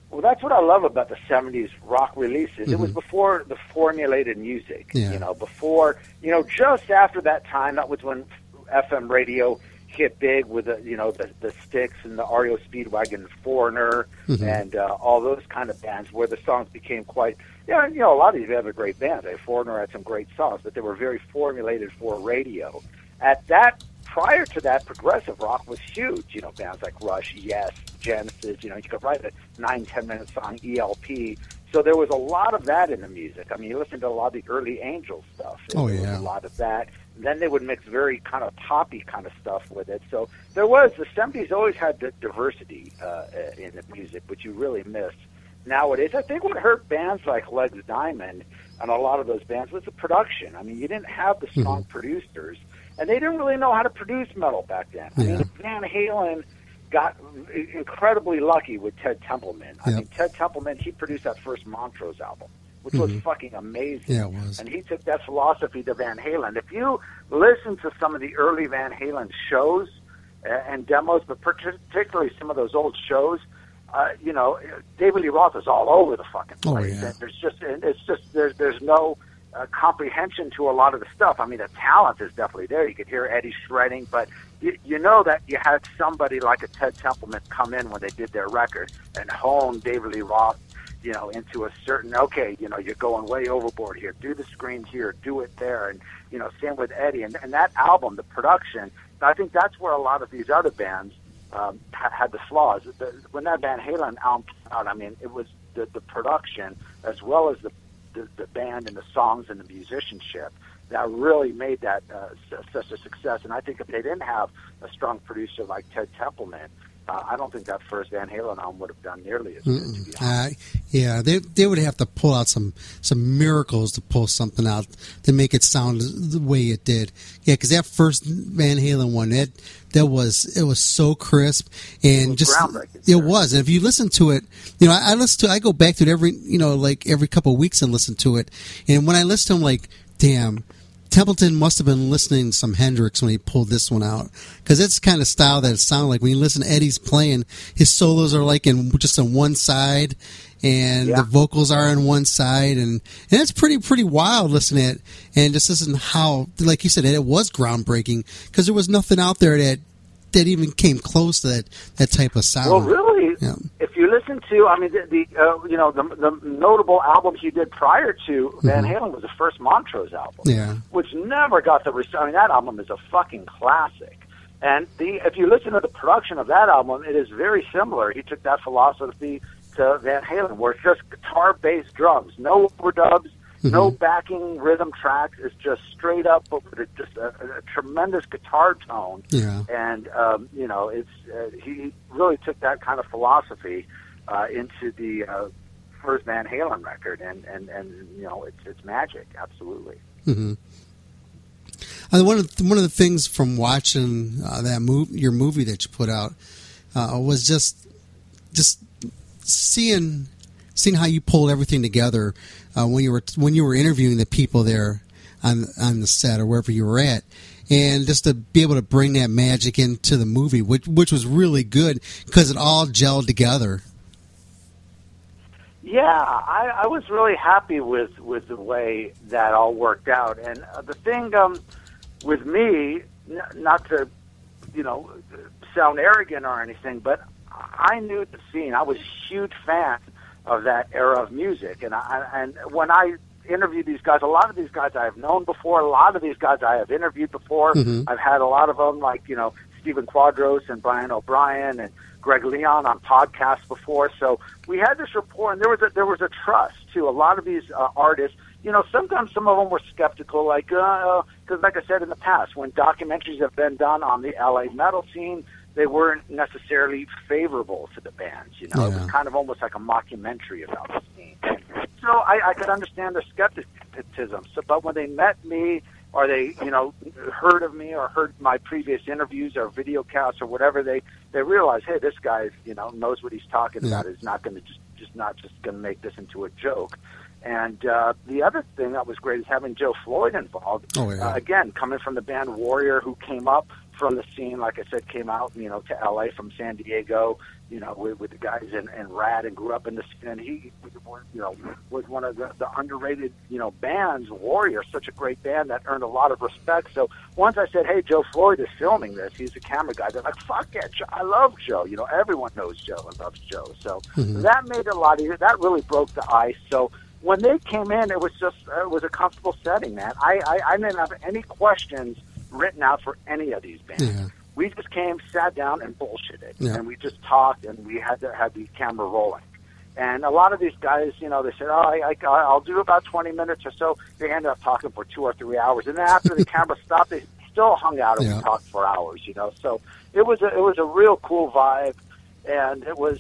U: Well, that's what I love about the 70s rock releases. It was before the formulated music. Before, just after that time, that was when FM radio hit big with the Styx and the REO Speedwagon Foreigner and all those kind of bands where the songs became quite a lot of these other great bands. Foreigner had some great songs, but they were very formulated for radio. Prior to that, progressive rock was huge. Bands like Rush, Yes, Genesis. You could write a 9-10 minute song, ELP. So there was a lot of that in the music. I mean, you listen to a lot of the early Angel stuff. There was a lot of that. Then they would mix very kind of poppy kind of stuff with it. So the 70s always had the diversity in the music, which you really missed nowadays. I think what hurt bands like Legs Diamond and a lot of those bands was the production. I mean, you didn't have the strong producers, and they didn't really know how to produce metal back then. I mean, Van Halen got incredibly lucky with Ted Templeman. I mean, Ted Templeman, he produced that first Montrose album, which was fucking amazing.
G: Yeah, it was.
U: And he took that philosophy to Van Halen. If you listen to some of the early Van Halen shows and demos, but particularly some of those old shows, David Lee Roth is all over the fucking place. And there's no comprehension to a lot of the stuff. I mean, the talent is definitely there. You could hear Eddie shredding, but you know that you had somebody like a Ted Templeman come in when they did their record and hone David Lee Roth, into a certain, you're going way overboard here. Do the scream here, do it there. And, same with Eddie. And that album, the production, I think that's where a lot of these other bands had the flaws. When that Van Halen album came out, I mean, it was the production as well as the band and the songs and the musicianship that really made that such a success. And I think if they didn't have a strong producer like Ted Templeman, I don't think that first Van Halen album would have done nearly as good, to be honest.
G: They would have to pull out some miracles to pull something out to make it sound the way it did. Yeah, because that first Van Halen one, it was so crisp and just
U: groundbreaking.
G: It was. And if you listen to it, I go back to it every couple of weeks and listen to it. And when I listen to them, like, damn, Templeton must have been listening to some Hendrix when he pulled this one out, because it's kind of style that it sounded like. When you listen to Eddie's playing, his solos are like just on one side, and the vocals are on one side, and it's pretty wild listening to it. And just listen how, like you said, it was groundbreaking, because there was nothing out there that even came close to that type of sound.
U: Well, really, if you listen to, I mean, the notable albums he did prior to Van Halen was the first Montrose album, which never got the respect. I mean, that album is a fucking classic. And if you listen to the production of that album, it is very similar. He took that philosophy to Van Halen, where it's just guitar-based drums, no overdubs, no backing rhythm tracks. It's just straight up, but with just a tremendous guitar tone. Yeah. And he really took that kind of philosophy into the first Van Halen record, and it's magic, absolutely.
G: Mm-hmm. One of the things from watching your movie that you put out was just seeing how you pulled everything together when you were interviewing the people there on the set or wherever you were at, and just to be able to bring that magic into the movie, which was really good because it all gelled together.
U: Yeah, I was really happy with the way that all worked out. And the thing with me, not to, sound arrogant or anything, but I knew the scene. I was a huge fan of that era of music. And when I interviewed these guys, a lot of these guys I have known before, a lot of these guys I have interviewed before.
G: Mm-hmm.
U: I've had a lot of them, like, Stephen Quadros and Brian O'Brien and Greg Leon on podcasts before. So we had this rapport, and there was a trust to a lot of these artists. Sometimes some of them were skeptical, like, because like I said in the past, when documentaries have been done on the LA metal scene, they weren't necessarily favorable to the bands. It was kind of almost like a mockumentary about the scene. So I could understand their skepticism. So, but when they met me, or they, heard of me, or heard my previous interviews or video casts or whatever, they realized, hey, this guy, knows what he's talking about. Is not going to just not going to make this into a joke. And the other thing that was great is having Joe Floyd involved. Again, coming from the band Warrior, who came up from the scene, like I said, came out, to L.A. from San Diego, with the guys in Rad, and grew up in the scene. And he, was one of the underrated, bands. Warrior, such a great band that earned a lot of respect. So once I said, hey, Joe Floyd is filming this, he's the camera guy, they're like, fuck yeah, I love Joe. Everyone knows Joe and loves Joe. So that made it a lot easier. That really broke the ice. So when they came in, it was a comfortable setting, man. I didn't have any questions written out for any of these bands.
G: Yeah.
U: We just sat down and bullshitted, and we just talked, and we had to have the camera rolling. And a lot of these guys, they said, I'll do about 20 minutes or so. They ended up talking for 2 or 3 hours, and then after the camera stopped, they still hung out and we talked for hours. So it was a real cool vibe. And it was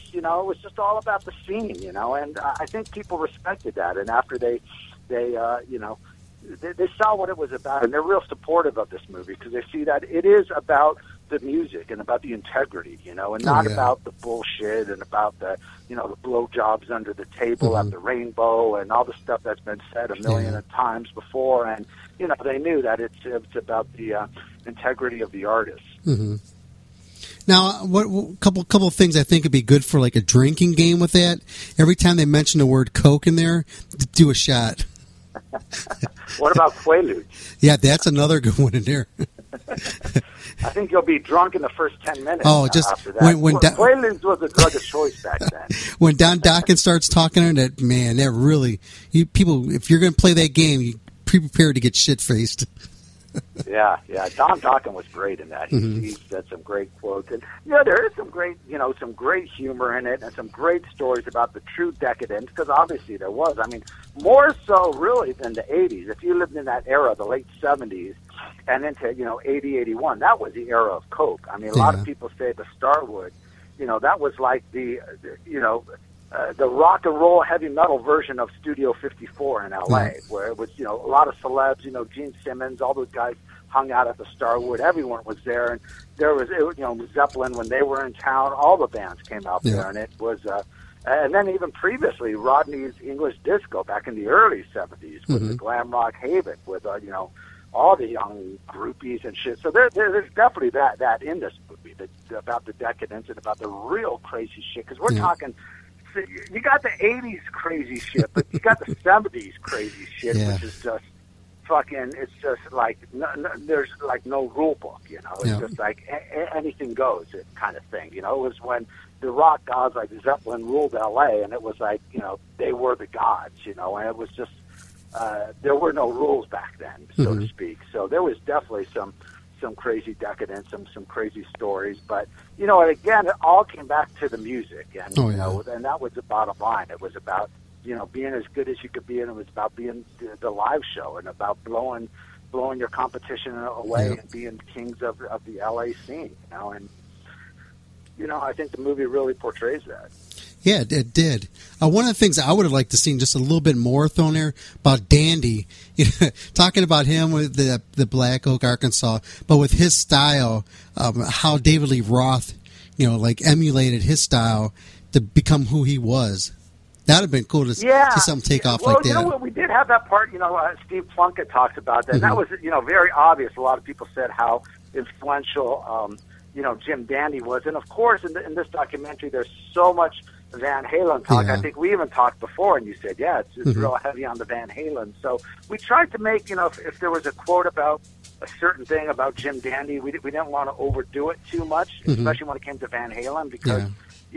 U: just all about the scene, and I think people respected that. And after they saw what it was about, and they're real supportive of this movie, because they see that it is about the music and about the integrity, and not about the bullshit and about the, the blowjobs under the table at the Rainbow and all the stuff that's been said a million of times before. And, they knew that it's about the integrity of the artist.
G: Mm-hmm. Now, couple of things I think would be good for like a drinking game with that. Every time they mention the word Coke in there, do a shot.
U: What about Quaaludes?
G: Yeah, that's another good one in there.
U: I think you'll be drunk in the first 10 minutes. After that.
G: when
U: Quaaludes was a drug of choice back then.
G: When Don Dokken starts talking, that really people. If you're going to play that game, you pre-prepare to get shit faced.
U: Yeah. Don Dokken was great in that. He said some great quotes, and there is some great, some great humor in it, and some great stories about the true decadence. Because obviously there was. I mean, more so really than the '80s. If you lived in that era, the late '70s, and into 80, 81, that was the era of Coke. I mean, a lot of people say the Starwood, that was like the rock and roll heavy metal version of Studio 54 in LA, where it was, a lot of celebs, Gene Simmons, all those guys hung out at the Starwood. Everyone was there, and there was, Zeppelin, when they were in town, all the bands came out there, and it was, and then even previously, Rodney's English Disco back in the early 70s with the glam rock haven with, all the young groupies and shit. So there's definitely that in this movie, about the decadence and about the real crazy shit, because we're talking. You got the 80s crazy shit, but you got the 70s crazy shit, which is just fucking, it's just like, there's like no rule book, It's just like anything goes kind of thing, It was when the rock gods like Zeppelin ruled LA, and it was like, they were the gods, and it was just, there were no rules back then, so to speak. So there was definitely some crazy decadence, some crazy stories, but and again, it all came back to the music, and and that was the bottom line. It was about being as good as you could be, and it was about being the live show, and about blowing your competition away and being kings of the LA scene, and I think the movie really portrays that.
G: Yeah, it did. One of the things I would have liked to see just a little bit more thrown there about Dandy, talking about him with the Black Oak, Arkansas, but with his style, how David Lee Roth, like emulated his style to become who he was. That would have been cool to see something take off like that.
U: We did have that part, Steve Plunkett talks about that. And that was, very obvious. A lot of people said how influential, Jim Dandy was. And of course, in this documentary, there's so much Van Halen talk.
G: Yeah.
U: I think we even talked before, and you said, yeah, it's real heavy on the Van Halen. So we tried to make, if there was a quote about a certain thing about Jim Dandy, we didn't want to overdo it too much, especially when it came to Van Halen, because,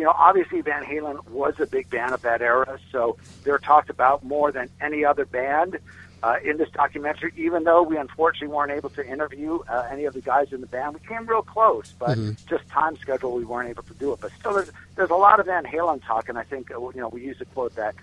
U: obviously Van Halen was a big band of that era, so they're talked about more than any other band in this documentary, even though we unfortunately weren't able to interview any of the guys in the band. We came real close, but just time schedule, we weren't able to do it. But still, there's a lot of Van Halen talk, and I think, we used a quote that,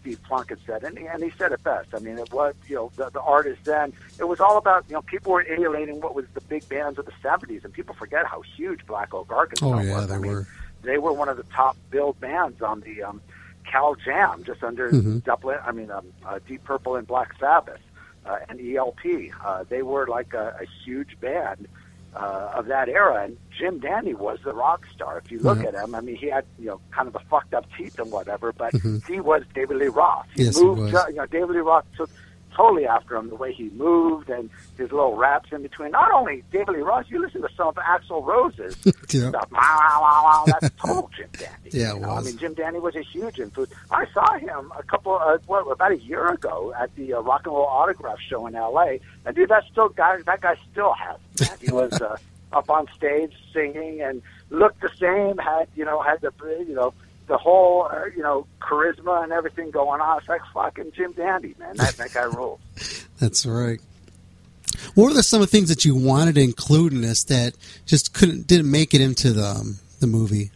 U: Steve Plunkett said, and he said it best. I mean, it was, the artists then, it was all about, people were emulating what was the big bands of the 70s, and people forget how huge Black Oak Arkansas was.
G: Oh, yeah, they were.
U: They were one of the top billed bands on the Cal Jam, just under Deep Purple and Black Sabbath and ELP. They were like a huge band of that era, and Jim Dandy was the rock star. If you look at him, I mean, he had kind of the fucked up teeth and whatever, but he was David Lee Roth. He moved, David Lee Roth took totally after him, the way he moved and his little raps in between. Not only David Lee Roth, you listen to some of Axl Rose's stuff. That's total Jim Dandy.
G: Yeah, it was.
U: I mean, Jim Dandy was a huge influence. I saw him about a year ago at the Rock and Roll Autograph show in L.A. And dude, that guy still has it. He was up on stage singing and looked the same. Had the whole, charisma and everything going on. It's like fucking Jim Dandy, man. That guy rules.
G: That's right. What are some of the things that you wanted to include in this that just didn't make it into the movie?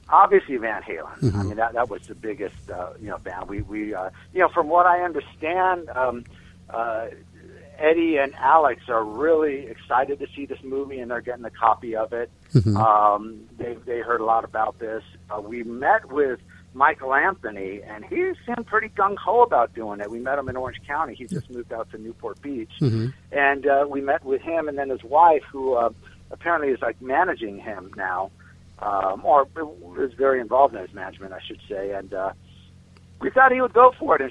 U: Obviously, Van Halen. I mean, that was the biggest, band. We from what I understand, Eddie and Alex are really excited to see this movie, and they're getting a copy of it. They heard a lot about this. We met with Michael Anthony, and he seemed pretty gung-ho about doing it. We met him in Orange County. He just moved out to Newport Beach. And we met with him and then his wife, who apparently is like managing him now, or is very involved in his management, I should say. And we thought he would go for it, and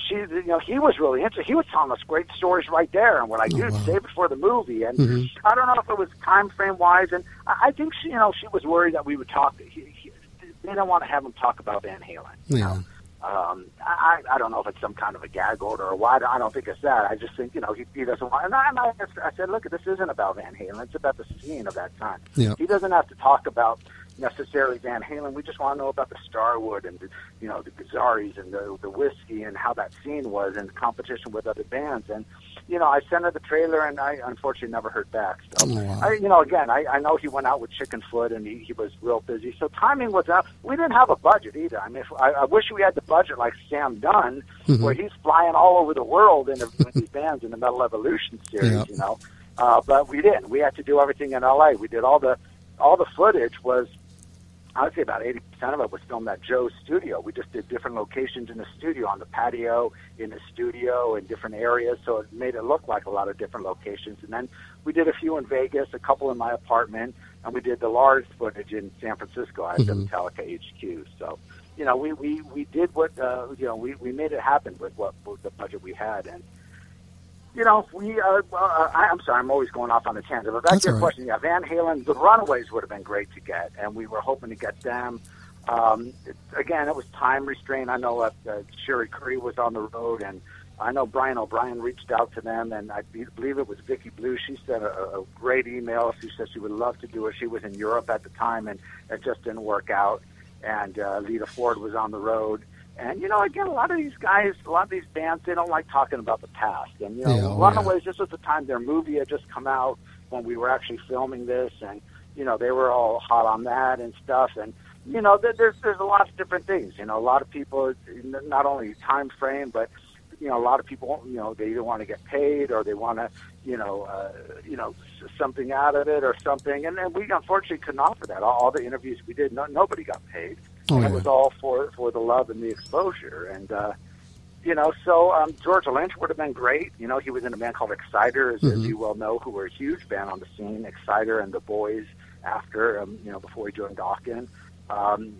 U: he was really interested. He was telling us great stories right there, and we're like, dude, save it for the movie. And I don't know if it was time frame wise, and I think she was worried that we would talk. They didn't want to have him talk about Van Halen.
G: Yeah.
U: I don't know if it's some kind of a gag order or why. I don't think it's that. I just think he doesn't want. And I said, look, this isn't about Van Halen. It's about the scene of that time.
G: Yeah.
U: He doesn't have to talk about necessarily Van Halen. We just want to know about the Starwood and the Gazzaris and the whiskey and how that scene was in competition with other bands. And I sent her the trailer, and I unfortunately never heard back. So I know he went out with Chickenfoot, and he was real busy. So timing was out. We didn't have a budget either. I mean, I wish we had the budget like Sam Dunn, where he's flying all over the world in these bands in the Metal Evolution series. But we didn't. We had to do everything in LA. We did all the footage was. I would say about 80% of it was filmed at Joe's studio. We just did different locations in the studio, on the patio, in the studio, in different areas, so it made it look like a lot of different locations. And then we did a few in Vegas, a couple in my apartment, and we did the large footage in San Francisco at the Metallica HQ. So, we did what, we made it happen with the budget we had. And, I'm sorry, I'm always going off on a tangent, but that's your question. Yeah, Van Halen, the Runaways would have been great to get, and we were hoping to get them. Again, it was time restraint. I know Sherry Curry was on the road, and I know Brian O'Brien reached out to them, and I believe it was Vicky Blue. She sent a great email. She said she would love to do it. She was in Europe at the time, and it just didn't work out. And Lita Ford was on the road. And, again, a lot of these guys, a lot of these bands, they don't like talking about the past. And, Runaways, this was the time their movie had just come out when we were actually filming this. And, they were all hot on that and stuff. And, there's a lot of different things. A lot of people, not only time frame, but, a lot of people, they either want to get paid or they want to, something out of it or something. And we unfortunately couldn't offer that. All the interviews we did, nobody got paid. It was all for the love and the exposure. And, so George Lynch would have been great. He was in a band called Exciter, as you well know, who were a huge band on the scene, Exciter and the Boys after, before he joined Dokken.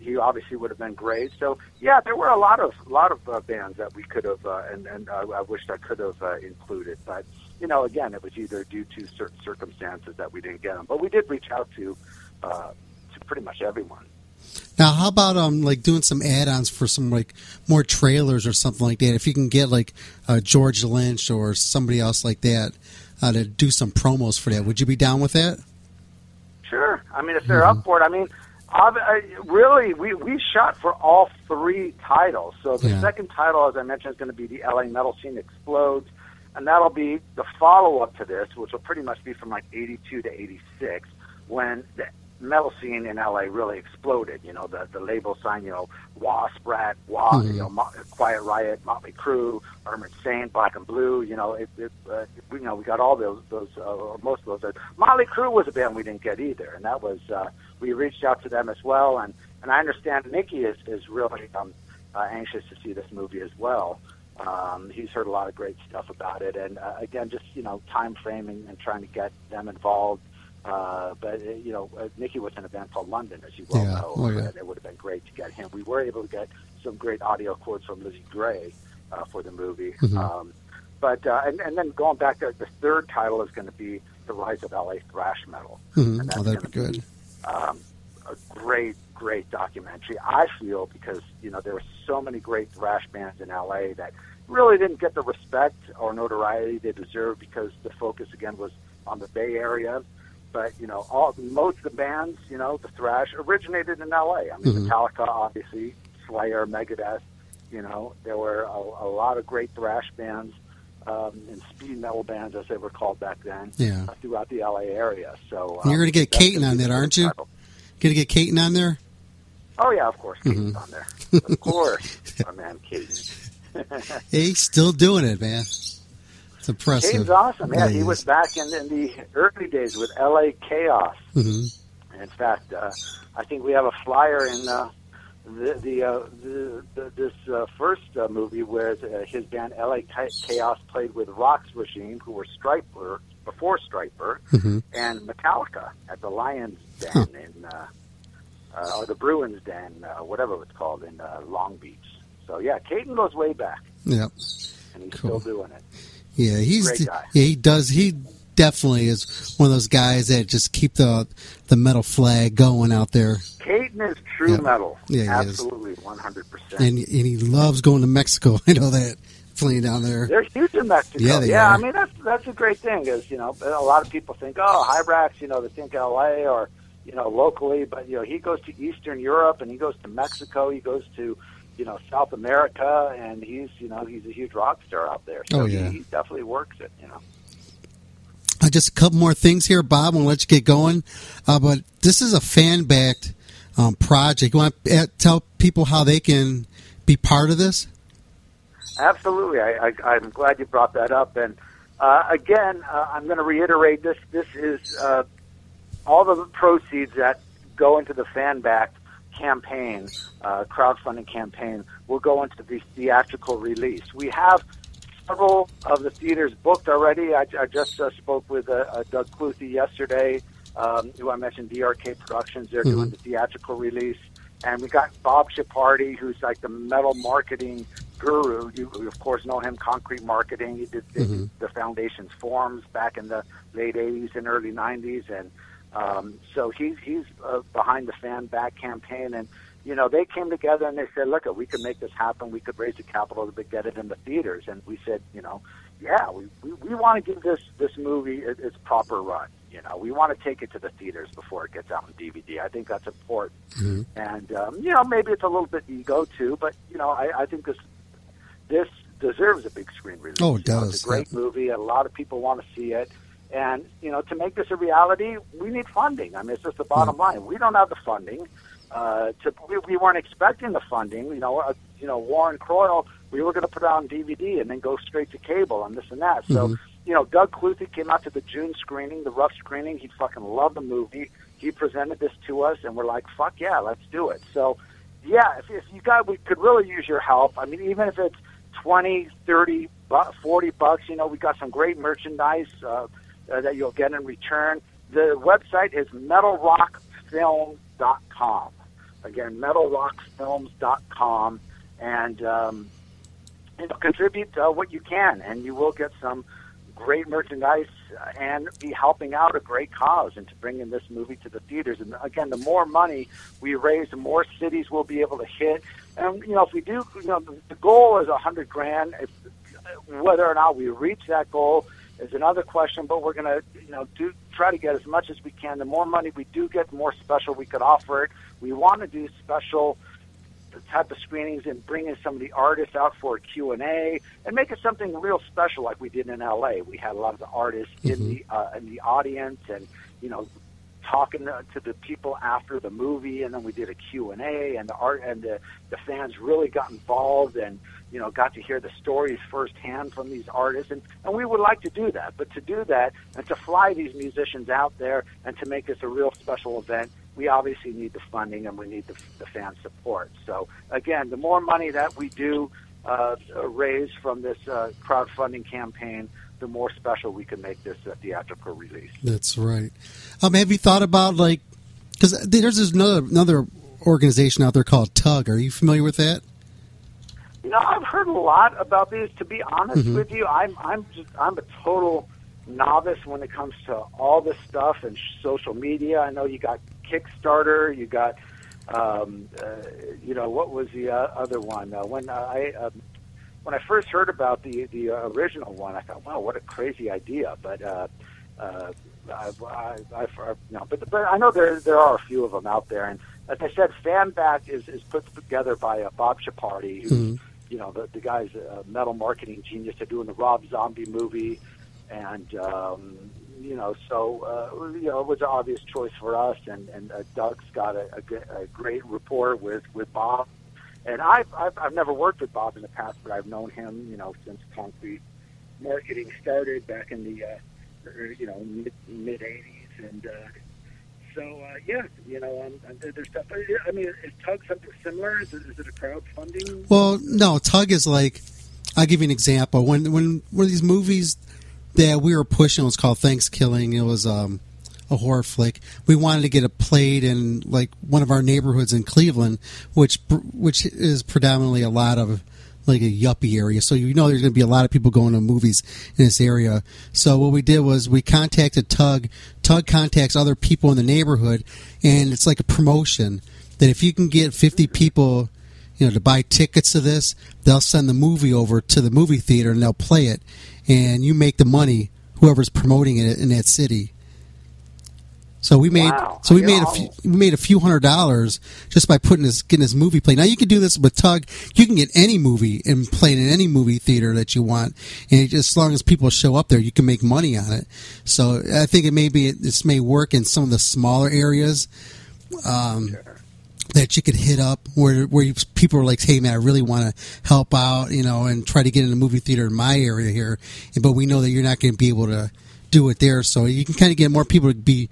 U: He obviously would have been great. So, yeah, there were a lot of bands that we could have, and I wished I could have included. But, again, it was either due to certain circumstances that we didn't get them. But we did reach out to pretty much everyone.
G: Now, how about like doing some add-ons for some like more trailers or something like that? If you can get like George Lynch or somebody else like that to do some promos for that, would you be down with that?
U: Sure. I mean, if they're up for it, I mean, really, we shot for all 3 titles. So the second title, as I mentioned, is going to be the LA Metal Scene Explodes, and that'll be the follow-up to this, which will pretty much be from like 82 to 86, when the metal scene in LA really exploded. You know, the label sign, you know, Wasp, Rat, Wasp, you know, Quiet Riot, Motley Crue, Armored Saint, Black and Blue. You know, we got all those most of those. Motley Crue was a band we didn't get either, and that was we reached out to them as well. And I understand Nicky is really anxious to see this movie as well. He's heard a lot of great stuff about it, and again, just time framing and trying to get them involved. But Nicky was in a band called London, as you well know.
G: Oh, yeah.
U: It would have been great to get him. We were able to get some great audio quotes from Lizzie Gray for the movie.
G: Mm-hmm.
U: And then going back to the third title is going to be The Rise of LA Thrash Metal.
G: Mm-hmm.
U: And that's
G: that'd be good.
U: A great documentary, I feel, because there were so many great thrash bands in LA that really didn't get the respect or notoriety they deserved because the focus again was on the Bay Area. But most of the bands, the thrash originated in LA. I mean, Metallica, obviously, Slayer, Megadeth. There were a lot of great thrash bands and speed metal bands, as they were called back then, throughout the LA area. So
G: you're going to get Caton on that, aren't you? Going to get Caton on there?
U: Oh yeah, of course, Caton's on there. Of course, my man Caton.
G: He's still doing it, man. It's impressive.
U: Caton's awesome. Yeah, he
G: is.
U: was back in the early days with LA Chaos.
G: Mm-hmm.
U: In fact, I think we have a flyer in this first movie where his band LA Chaos played with Rock's Regime, who were Stryper before Stryper, and Metallica at the Lions Den or the Bruins Den, whatever it's called, in Long Beach. So yeah, Caton goes way back.
G: Yep.
U: And he's still doing it.
G: Yeah, he's
U: great guy.
G: Yeah, he does. He definitely is one of those guys that just keep the metal flag going out there.
U: Caton is true metal.
G: Yeah,
U: absolutely, 100%.
G: And he loves going to Mexico. I know that, playing down there.
U: They're huge in Mexico.
G: Yeah, they are.
U: I mean that's a great thing. Is a lot of people think, Hyrax, they think L.A. or locally, but he goes to Eastern Europe and he goes to Mexico. He goes to South America, and he's a huge rock star out there. So he definitely works it.
G: Just a couple more things here, Bob. We'll let you get going. But this is a fan-backed project. You want to tell people how they can be part of this?
U: Absolutely. I'm glad you brought that up. And again, I'm going to reiterate this. This is all the proceeds that go into the fan-backed campaign, crowdfunding campaign, will go into the theatrical release. We have several of the theaters booked already. I just spoke with Doug Cluthy yesterday, who I mentioned, DRK Productions. They're doing the theatrical release. And we got Bob Chipardi, who's like the metal marketing guru. You of course know him, Concrete Marketing. He did the Foundation's forums back in the late 80s and early 90s. And so he's behind the fan back campaign, and they came together and they said, look, we could make this happen. We could raise the capital to get it in the theaters. And we said, we want to give this movie its proper run. We want to take it to the theaters before it gets out on DVD. I think that's important. And maybe it's a little bit ego too, but I think this deserves a big screen release.
G: Oh, it does.
U: It's a great movie. A lot of people want to see it. And, to make this a reality, we need funding. I mean, it's just the bottom line. We don't have the funding. We weren't expecting the funding. Warren Croyle, we were going to put it on DVD and then go straight to cable and this and that. So, Doug Cluthy came out to the June screening, the rough screening. He fucking loved the movie. He presented this to us, and we're like, fuck yeah, let's do it. So, yeah, if you got, we could really use your help. I mean, even if it's 20, 30, 40 bucks, we got some great merchandise that you'll get in return. The website is metalrockfilms.com. Again, metalrockfilms.com. And contribute what you can, and you will get some great merchandise and be helping out a great cause and to bringing this movie to the theaters. And again, the more money we raise, the more cities we'll be able to hit. And if we do, the goal is $100,000. Whether or not we reach that goal is another question. But we're going to, try to get as much as we can. The more money we do get, the more special we could offer it. We want to do special type of screenings and bring in some of the artists out for a Q&A and make it something real special like we did in LA. We had a lot of the artists in the audience and, talking to the people after the movie, and then we did a Q&A, and the fans really got involved and, got to hear the stories firsthand from these artists. And we would like to do that. But to do that and to fly these musicians out there and to make this a real special event, we obviously need the funding and we need the fan support. So, again, the more money that we do raise from this crowdfunding campaign, the more special we can make this theatrical release.
G: That's right. Have you thought about, because there's another organization out there called TUG. Are you familiar with that?
U: I've heard a lot about these. To be honest with you, I'm a total novice when it comes to all this stuff and social media. I know you got Kickstarter, you got, what was the other one? When I first heard about the original one, I thought, wow, what a crazy idea. But but I know there are a few of them out there. And as I said, FanBack is put together by Bob Chaparty, who's the guy's a metal marketing genius. They're doing the Rob Zombie movie, and it was an obvious choice for us. And Doug's got a great rapport with Bob. And I've never worked with Bob in the past, but I've known him, since concrete marketing started back in the mid '80s, and there's stuff. I mean, is TUG something similar? Is it a crowdfunding?
G: Well, no, TUG is I'll give you an example. When one of these movies that we were pushing was called Thanksgiving, it was a horror flick. We wanted to get it played in one of our neighborhoods in Cleveland, which is predominantly a lot of a yuppie area. So there's going to be a lot of people going to movies in this area. So what we did was we contacted TUG. TUG contacts other people in the neighborhood, and it's like a promotion that if you can get 50 people, to buy tickets to this, they'll send the movie over to the movie theater and they'll play it, and you make the money, whoever's promoting it in that city. So we made made a few $100s just by getting this movie played. Now you can do this with TUG. You can get any movie and play it in any movie theater that you want, and just as long as people show up there, you can make money on it. So I think this may work in some of the smaller areas that you could hit up where people are like, hey man, I really want to help out, and try to get in a movie theater in my area here, but we know that you're not going to be able to do it there. So you can kind of get more people to be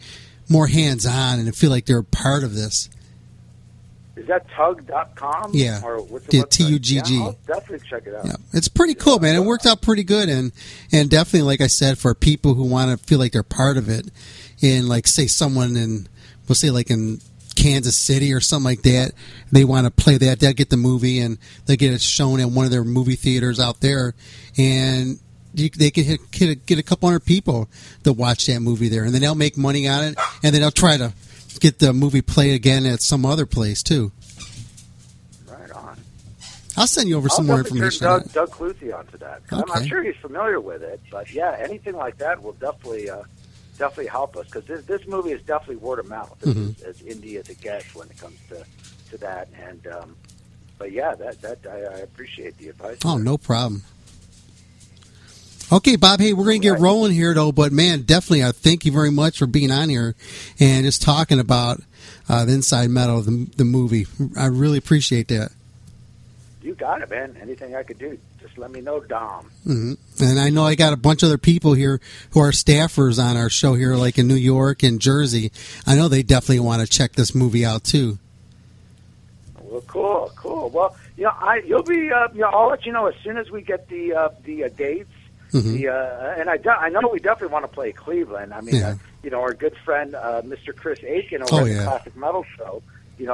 G: more hands-on and feel like they're a part of this.
U: Is that tug.com?
G: Yeah.
U: Or what's the
G: TUGG.
U: Yeah, I'll definitely check it out.
G: Yeah. It's pretty cool, man. It worked out pretty good, and definitely, like I said, for people who want to feel like they're part of it, and say someone we'll say in Kansas City or something like that, they want to play that, they'll get the movie and they get it shown at one of their movie theaters out there, and they can get a couple hundred people to watch that movie there, and then they'll make money on it, and then they'll try to get the movie played again at some other place too.
U: Right on.
G: I'll send you over some more information.
U: Doug Cluthy onto that. Okay. I'm sure he's familiar with it, but yeah, anything like that will definitely help us, because this movie is definitely word of mouth, as indie as it gets when it comes to that. And but yeah, that I appreciate the advice.
G: Oh, no problem. Okay, Bob, hey, we're going to get rolling here, though, but, man, definitely, I thank you very much for being on here and just talking about the Inside Metal, the movie. I really appreciate that.
U: You got it, man. Anything I could do, just let me know, Dom.
G: Mm-hmm. And I know I got a bunch of other people here who are staffers on our show here, like in New York and Jersey. I know they definitely want to check this movie out, too.
U: Well, cool. Well, you'll be, I'll let you know as soon as we get the dates. And I know we definitely want to play Cleveland. I mean, our good friend Mr. Chris Aiken over at the Classic Metal Show. He's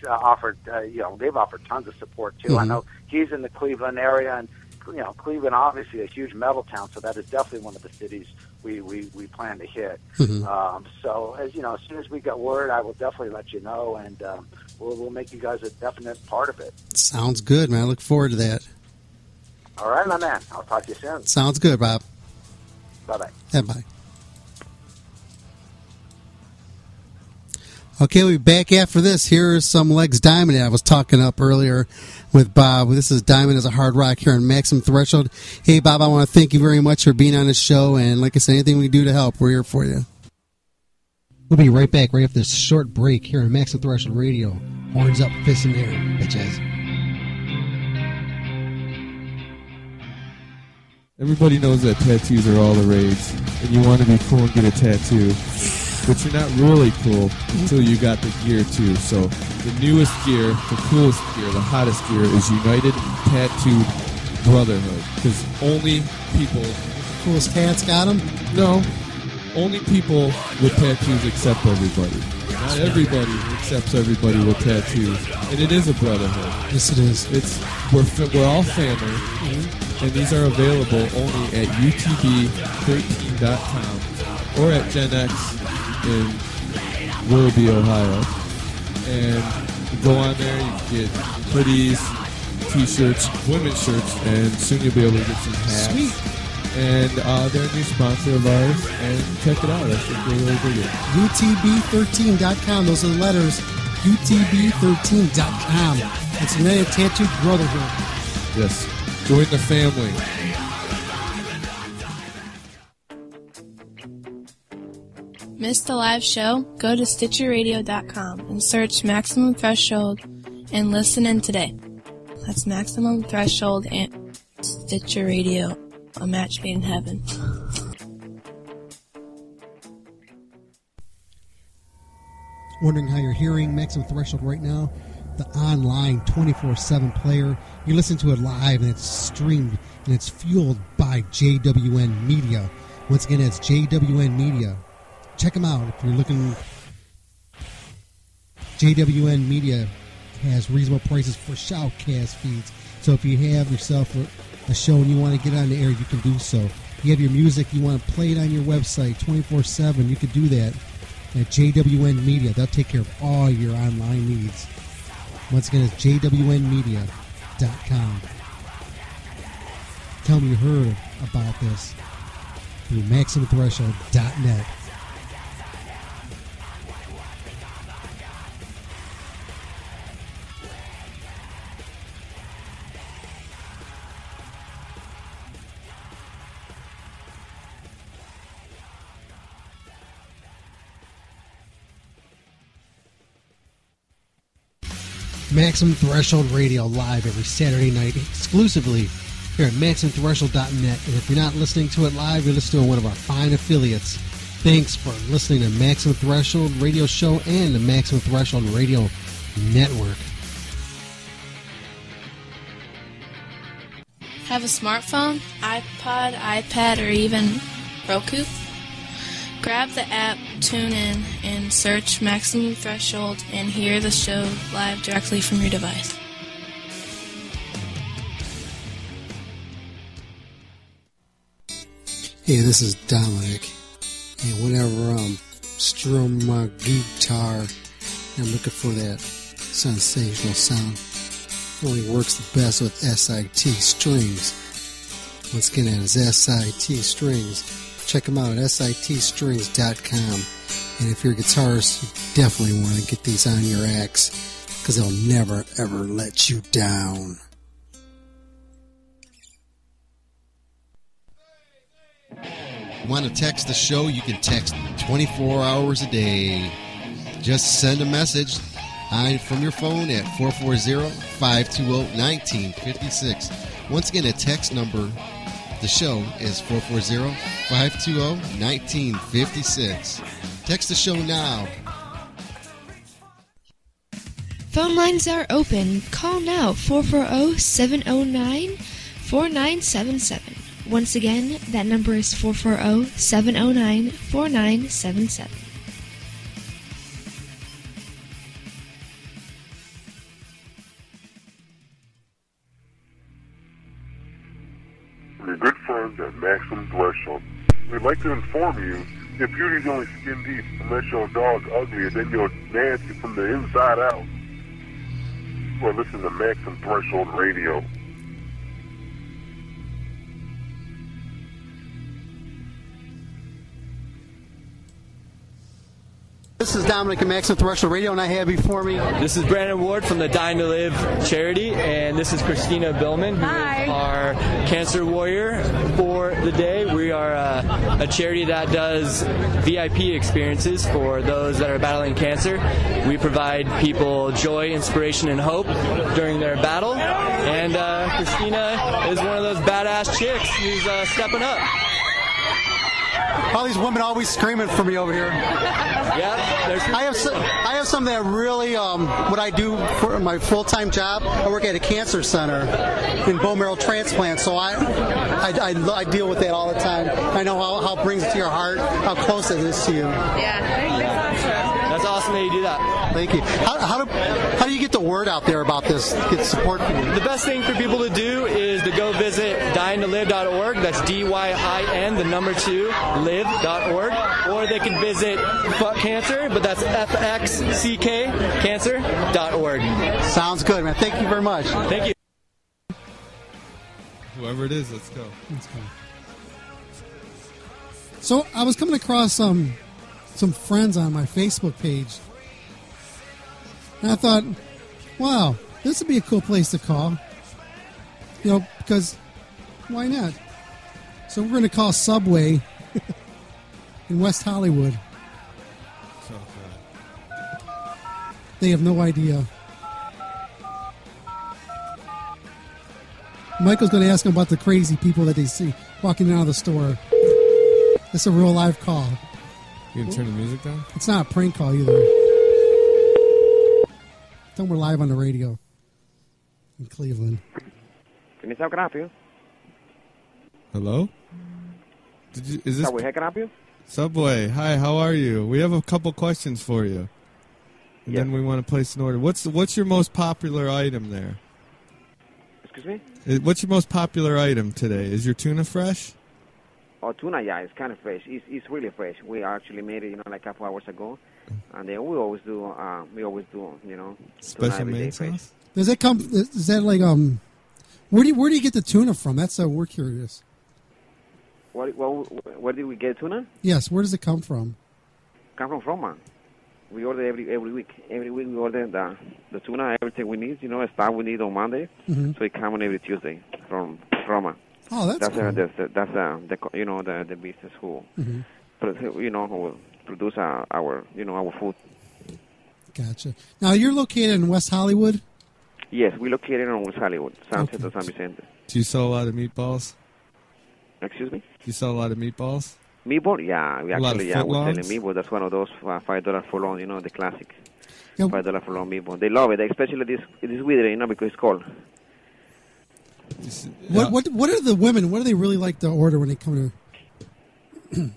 U: offered. They've offered tons of support too. I know he's in the Cleveland area, and Cleveland obviously a huge metal town, so that is definitely one of the cities we plan to hit. So as you know, as soon as we get word, I will definitely let you know, and we'll make you guys a definite part of it.
G: Sounds good, man. I look forward to that.
U: All right, my man. I'll talk to you soon.
G: Sounds good, Bob.
U: Bye-bye.
G: Yeah, bye. Okay, we'll be back after this. Here is some Legs Diamond that I was talking up earlier with Bob. This is Diamond as a Hard Rock here on Maximum Threshold. Hey, Bob, I want to thank you very much for being on the show, and like I said, anything we can do to help, we're here for you. We'll be right back right after this short break here on Maximum Threshold Radio. Horns up, fists in the air, bitches.
J: Everybody knows that tattoos are all the rage, and you want to be cool and get a tattoo. But you're not really cool until you got the gear too. So the newest gear, the coolest gear, the hottest gear is United Tattooed Brotherhood. Because only people...
G: Coolest tats got them?
J: No. Only people with tattoos accept everybody. Not everybody accepts everybody with tattoos. And it is a brotherhood.
G: Yes, it is.
J: We're all family. And these are available only at utb13.com or at Gen X in Willoughby, Ohio. And you go on there, you can get hoodies, t-shirts, women's shirts, and soon you'll be able to get some hats.
G: Sweet.
J: And they're a new sponsor of ours, and check it out. I think they're really dig it.
G: utb13.com. Those are the letters. utb13.com. It's United Tattooed Brotherhood.
J: Yes. Join the family.
I: Missed the live show? Go to StitcherRadio.com and search Maximum Threshold and listen in today. That's Maximum Threshold and Stitcher Radio, a match made in heaven.
G: Wondering how you're hearing Maximum Threshold right now? The online 24/7 player. You listen to it live and it's streamed and it's fueled by JWN Media. Once again, it's JWN Media. Check them out if you're looking. JWN Media has reasonable prices for shoutcast feeds. So if you have yourself a show and you want to get on the air, you can do so. If you have your music, you want to play it on your website 24/7, you can do that at JWN Media. They'll take care of all your online needs. Once again, it's jwnmedia.com. Tell me you heard about this through MaximumThreshold.net. Maximum Threshold Radio live every Saturday night exclusively here at MaximumThreshold.net. And if you're not listening to it live, you're listening to one of our fine affiliates. Thanks for listening to Maximum Threshold Radio Show and the Maximum Threshold Radio Network.
I: Have a smartphone, iPod, iPad, or even Roku? Grab the app, tune in, and search Maximum Threshold and hear the show live directly from your device.
G: Hey, this is Dominic, and whenever I'm strumming my guitar, I'm looking for that sensational sound. It only works the best with SIT strings. Once again, that is SIT strings. Check them out at sitstrings.com. And if you're a guitarist, you definitely want to get these on your axe, because they'll never, ever let you down.
K: Want to text the show? You can text 24 hours a day. Just send a message from your phone at 440-520-1956. Once again, a text number, the show is 440-520-1956. Text the show now.
L: Phone lines are open. Call now, 440-709-4977. Once again, that number is 440-709-4977.
M: from your good friends at Maximum Threshold. We'd like to inform you that beauty's only skin deep unless your dog's ugly and then you're nasty from the inside out. You are listening to Maximum Threshold Radio.
R: This is Dominic at Maximum Threshold Radio, and I have before me.
A: This is Brandon Ward from the Dying to Live charity, and this is Christina Billman, who is our cancer warrior for the day. We are a charity that does VIP experiences for those that are battling cancer. We provide people joy, inspiration, and hope during their battle, and Christina is one of those badass chicks who's stepping up.
R: All these women always screaming for me over here.
A: Yeah,
R: I have something that really, what I do for my full-time job, I work at a cancer center in bone marrow transplant, so I deal with that all the time. I know how it brings it to your heart, how close it is to you.
A: That's awesome that you do that.
R: Thank you. How do you get the word out there about this, get support from you?
A: The best thing for people to do is to go visit dyingtolive.org. That's DYIN, the number 2, live.org. Or they can visit Fuck Cancer, but that's FXCK, cancer.org.
R: Sounds good, man. Thank you very much.
A: Thank you.
J: Whoever it is, let's go.
G: Let's go. So I was coming across some friends on my Facebook page, and I thought, wow, this would be a cool place to call. You know, because why not? So we're going to call Subway in West Hollywood.
J: So good.
G: They have no idea. Michael's going to ask them about the crazy people that they see walking out of the store. It's a real live call.
J: You can turn the music down?
G: It's not a prank call either. Tell them we're live on the radio in Cleveland.
V: Can I help you?
J: Hello? Is this
V: Subway, how can I help you?
J: Subway? Hi, how are you? We have a couple questions for you. And then we want to place an order. What's your most popular item there?
V: Excuse me?
J: What's your most popular item today? Is your tuna fresh?
V: Oh, tuna, yeah, it's kind of fresh. It's really fresh. We actually made it, like a couple hours ago, and then we always do,
J: Special main sauce?
G: Does that come? Is that like where do you get the tuna from? That's we're curious.
V: Where did we get tuna?
G: Yes, where does it come from?
V: Come from Roma. We order every week. Every week we order the tuna, everything we need. Stuff we need on Monday, so it comes on every Tuesday from Roma.
G: Oh, that's cool.
V: The business who, who produce our food.
G: Gotcha. Now you're located in West Hollywood.
V: Yes, we're located in West Hollywood, Sunset to San Vicente.
J: Do you sell a lot of meatballs?
V: Excuse me?
J: Do you sell a lot of meatballs?
V: Meatball? Yeah, we're selling
J: footlongs?
V: meatball. That's one of those $5 footlong, the classic. Yep. $5 footlong meatball. They love it, especially this weather, because it's cold.
G: What are the women? What do they really like to order when they come
V: to?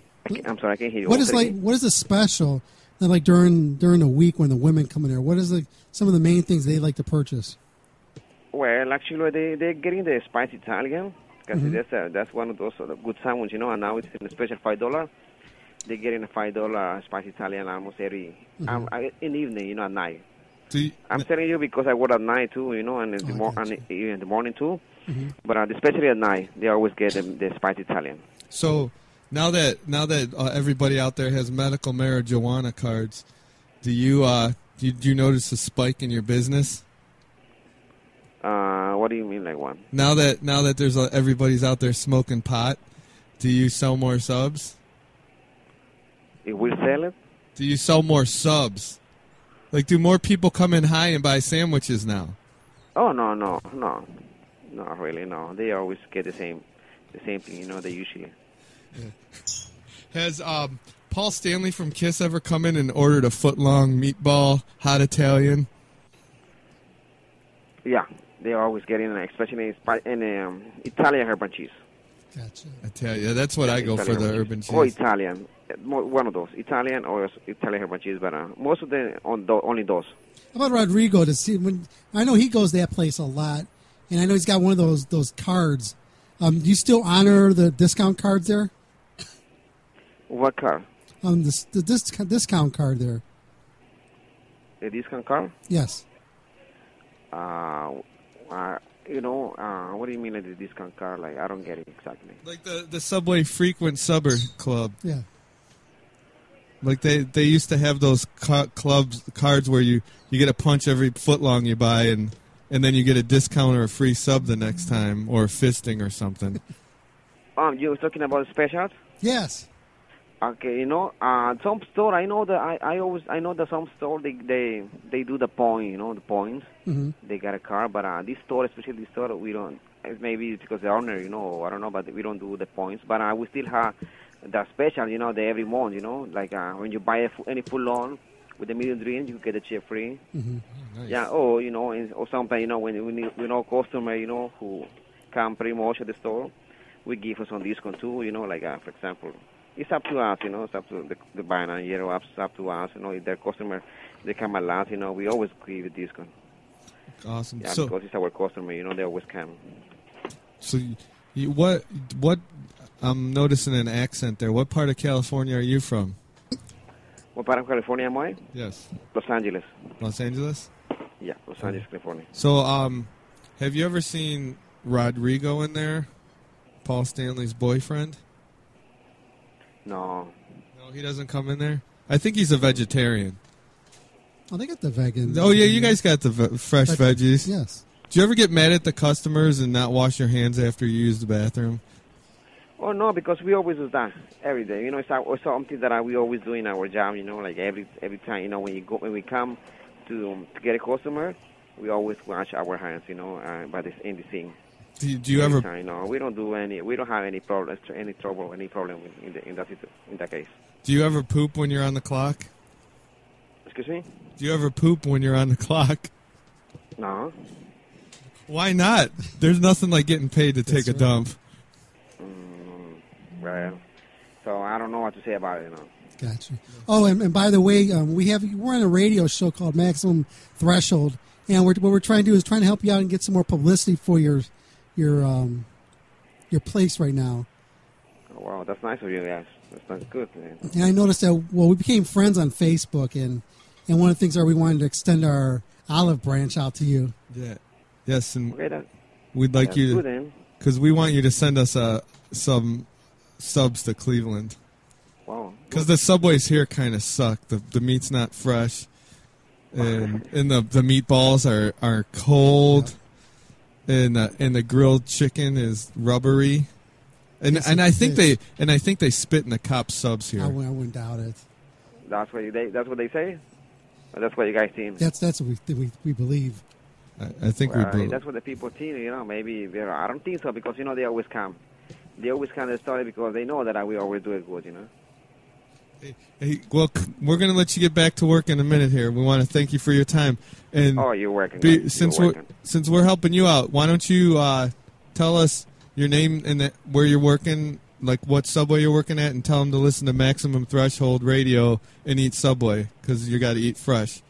V: I'm sorry, I can't hear you.
G: What is the special that like during the week when the women come in there? What is some of the main things they like to purchase?
V: Well, actually, they're getting the spicy Italian because that's one of those good sandwiches, and now it's in a special $5. They're getting a $5 spicy Italian almost every in the evening, at night. I'm telling you because I work at night too, and in the morning too. But especially at night, they always get the spicy Italian.
J: So now that everybody out there has medical marijuana cards, do you notice a spike in your business?
V: What do you mean, like what?
J: Now that there's everybody's out there smoking pot, do you sell more subs?
V: If we sell it?
J: Do you sell more subs? Like, do more people come in high and buy sandwiches now?
V: Oh no, not really. No, they always get the same thing. They usually.
J: Yeah. Has Paul Stanley from Kiss ever come in and ordered a footlong meatball hot Italian?
V: Yeah, they always get in, especially in Italian herb and cheese.
G: Gotcha.
J: Italian, that's what I go for, the urban cheese.
V: Or Italian, one of those, Italian or Italian herb and cheese, but most of them only those.
G: How about Rodrigo? I know he goes to that place a lot, and I know he's got one of those cards.
R: Do you still honor the discount cards there?
V: What card?
R: The discount card there.
V: The discount card?
R: Yes.
V: What do you mean, like the discount card? Like, I don't get it exactly.
J: Like the Subway Frequent Subber Club.
R: Yeah.
J: Like they used to have those cards where you get a punch every foot long you buy, and then you get a discount or a free sub the next time, or fisting or something.
V: You were talking about specials?
R: Yes.
V: Okay, some store I know that I know that some store they do the point, the points.
R: Mm-hmm.
V: They got a card, but this store, especially this store, we don't. Maybe it's because the owner, I don't know, but we don't do the points. But we still have the special, the every month, like when you buy any full on with the medium drink, you get a chip free.
R: Mm-hmm.
J: Nice.
V: Yeah, or or sometimes when we know customer, who come pretty much at the store, we give us some discount too. Like for example. It's up to us, it's up to the buyer, it's up to us, if their customer, they come a lot, we always give a discount.
J: Awesome.
V: Yeah,
J: So,
V: because it's our customer, they always come.
J: so what I'm noticing an accent there. What part of California are you from?
V: What part of California am I?
J: Yes.
V: Los Angeles.
J: Los Angeles?
V: Yeah, Los Angeles, California.
J: So, have you ever seen Rodrigo in there? Paul Stanley's boyfriend?
V: No.
J: No, he doesn't come in there? I think he's a vegetarian.
R: Oh, they got the vegan.
J: Oh, yeah, you guys got the fresh veggies.
R: Yes.
J: Do you ever get mad at the customers and not wash your hands after you use the bathroom?
V: Oh, no, because we always do that every day. It's something that we always do in our job, like every time, when we come to get a customer, we always wash our hands, by this in the sink.
J: Do you ever?
V: No, we don't do any. We don't have any problems, any problem in that case.
J: Do you ever poop when you're on the clock?
V: Excuse me?
J: Do you ever poop when you're on the clock?
V: No.
J: Why not? There's nothing like getting paid to take a dump.
V: Well, so I don't know what to say about it.
R: Gotcha. Oh, and by the way, we're on a radio show called Maximum Threshold, and what we're trying to do is trying to help you out and get some more publicity for your place right now.
V: Oh, wow, that's nice of you guys. That's good, man.
R: And I noticed that, we became friends on Facebook, and one of the things we wanted to extend our olive branch out to you.
J: Yeah. Yes, and
V: okay,
J: we'd like you
V: to,
J: because we want you to send us some subs to Cleveland.
V: Wow.
J: Because the Subways here kind of suck. The meat's not fresh, and the meatballs are cold. Yeah. And the grilled chicken is rubbery, and I think they spit in the cop subs here.
R: I wouldn't doubt it.
V: That's what they say. Or that's what you guys think.
R: That's what we believe.
J: I think we believe.
V: That's what the people think. Maybe I don't think so because they always come. They always come to the story because they know that we always do it good.
J: Hey, well, we're going to let you get back to work in a minute here. We want to thank you for your time. And
V: you're working.
J: Since we're helping you out, why don't you tell us your name and where you're working, like what Subway you're working at, and tell them to listen to Maximum Threshold Radio and eat Subway because you got to eat fresh.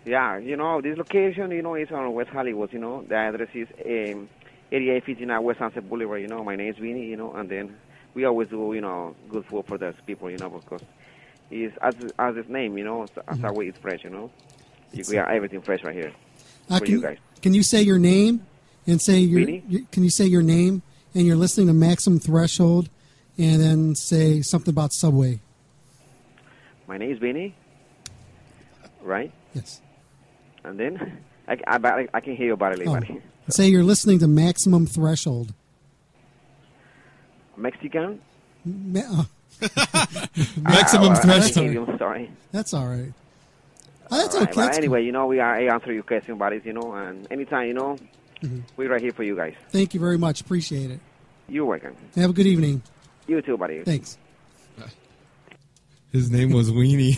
V: Yeah, this location, is on West Hollywood. The address is 8859 West Sunset Boulevard. My name is Weenie. And then we always do, good food for those people, because it's as its name, as our way it's fresh, We have everything fresh right here for you guys.
R: Can you say your name and say can you say your name and you're listening to Maximum Threshold and then say something about Subway?
V: My name is Benny, right?
R: Yes.
V: And then I can hear you about it, buddy.
R: Say you're listening to Maximum Threshold.
V: Mexican?
J: Maximum Threshold.
V: I'm sorry.
R: That's all right. Oh, that's
V: right,
R: okay.
V: But anyway, we are answer your question, buddies, and anytime, we're right here for you guys.
R: Thank you very much. Appreciate it.
V: You're welcome.
R: Have a good evening.
V: You too, buddy.
R: Thanks.
J: His name was Weenie.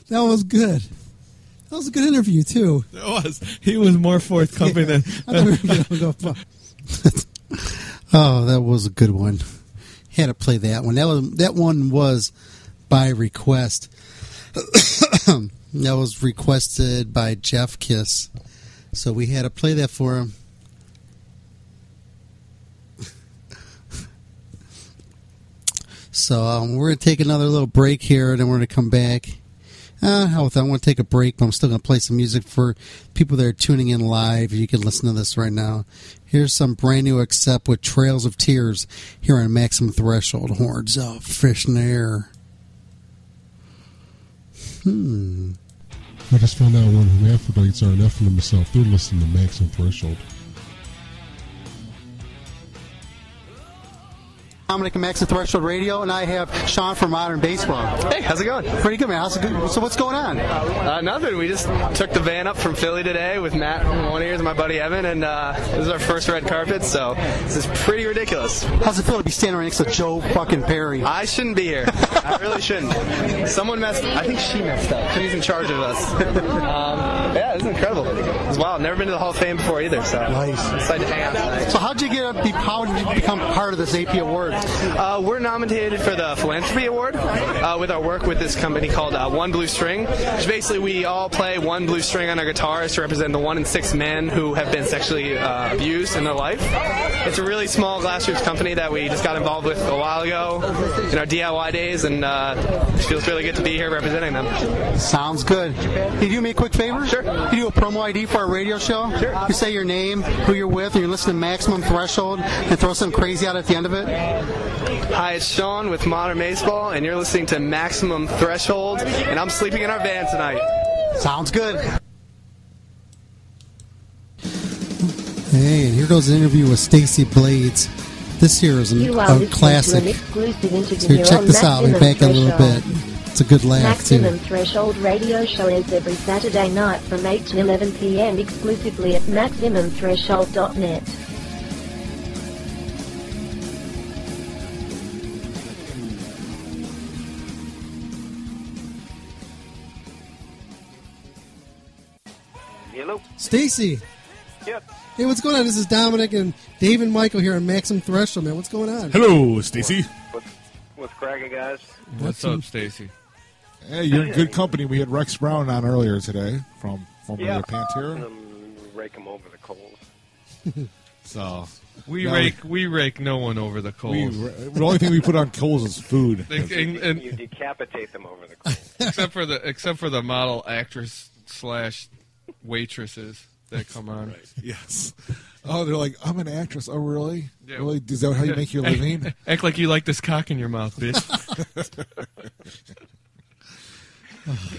R: That was good. That was a good interview, too.
J: It was. He was more forthcoming than...
G: Oh, that was a good one. Had to play that one. That one was by request. That was requested by Jeff Kiss. So we had to play that for him. So we're going to take another little break here, and then we're going to come back. Hell with that. I want to take a break, but I'm still going to play some music for people that are tuning in live. You can listen to this right now. Here's some brand new Accept with Trails of Tears here on Maximum Threshold. Horns of Fish in the Air.
B: I just found out one hermaphrodites are an F in themselves. They're listening to Maximum Threshold.
R: Dominic and Max at Threshold Radio, and I have Sean from Modern Baseball.
C: Hey, how's it going?
R: Pretty good, man. How's it good? So what's going on?
C: Nothing. We just took the van up from Philly today with Matt from One Ears and my buddy Evan, and this is our first red carpet, so this is pretty ridiculous.
R: How's it feel to be standing right next to Joe fucking Perry?
C: I shouldn't be here. I really shouldn't. Someone messed up. I think she messed up. She's in charge of us. Yeah, this is incredible. It's wild. Never been to the Hall of Fame before either, so
R: nice.
C: Excited to hang out tonight.
R: So how did you become part of this AP award?
C: We're nominated for the Philanthropy Award with our work with this company called One Blue String, which basically we all play one blue string on our guitars to represent the 1 in 6 men who have been sexually abused in their life. It's a really small grassroots company that we just got involved with a while ago in our DIY days, and it feels really good to be here representing them.
R: Sounds good. Can you do me a quick favor?
C: Sure.
R: Can you do a promo ID for our radio show?
C: Sure.
R: You say your name, who you're with, and you're listening to Maximum Threshold, and throw something crazy out at the end of it?
C: Hi, it's Sean with Modern Baseball, and you're listening to Maximum Threshold, and I'm sleeping in our van tonight.
R: Sounds good.
G: Hey, and here goes an interview with Stacy Blades. This here is a classic. So check this out. We'll be back in a little bit. It's a good laugh, too.
N: Maximum Threshold radio show ends every Saturday night from 8 to 11 p.m. exclusively at MaximumThreshold.net.
W: Hello.
G: Stacy.
W: Yep.
G: Hey, what's going on? This is Dominic and Dave and Michael here on Maximum Threshold, man. What's going on?
X: Hello, Stacy.
W: What's cracking, guys?
J: What's up, Stacy?
X: Hey, you're in good company. We had Rex Brown on earlier today from
W: Yeah.
X: Pantera.
W: Rake them over the coals.
X: So
J: we rake no one over the coals.
X: The only thing we put on coals is food.
J: And
W: You decapitate them over the coals.
J: except for the model actress / waitresses that come on.
X: Right. Yes. Oh, they're like, I'm an actress. Oh, really?
J: Yeah.
X: Really? Is that how you make your living?
J: Act like you like this cock in your mouth, bitch.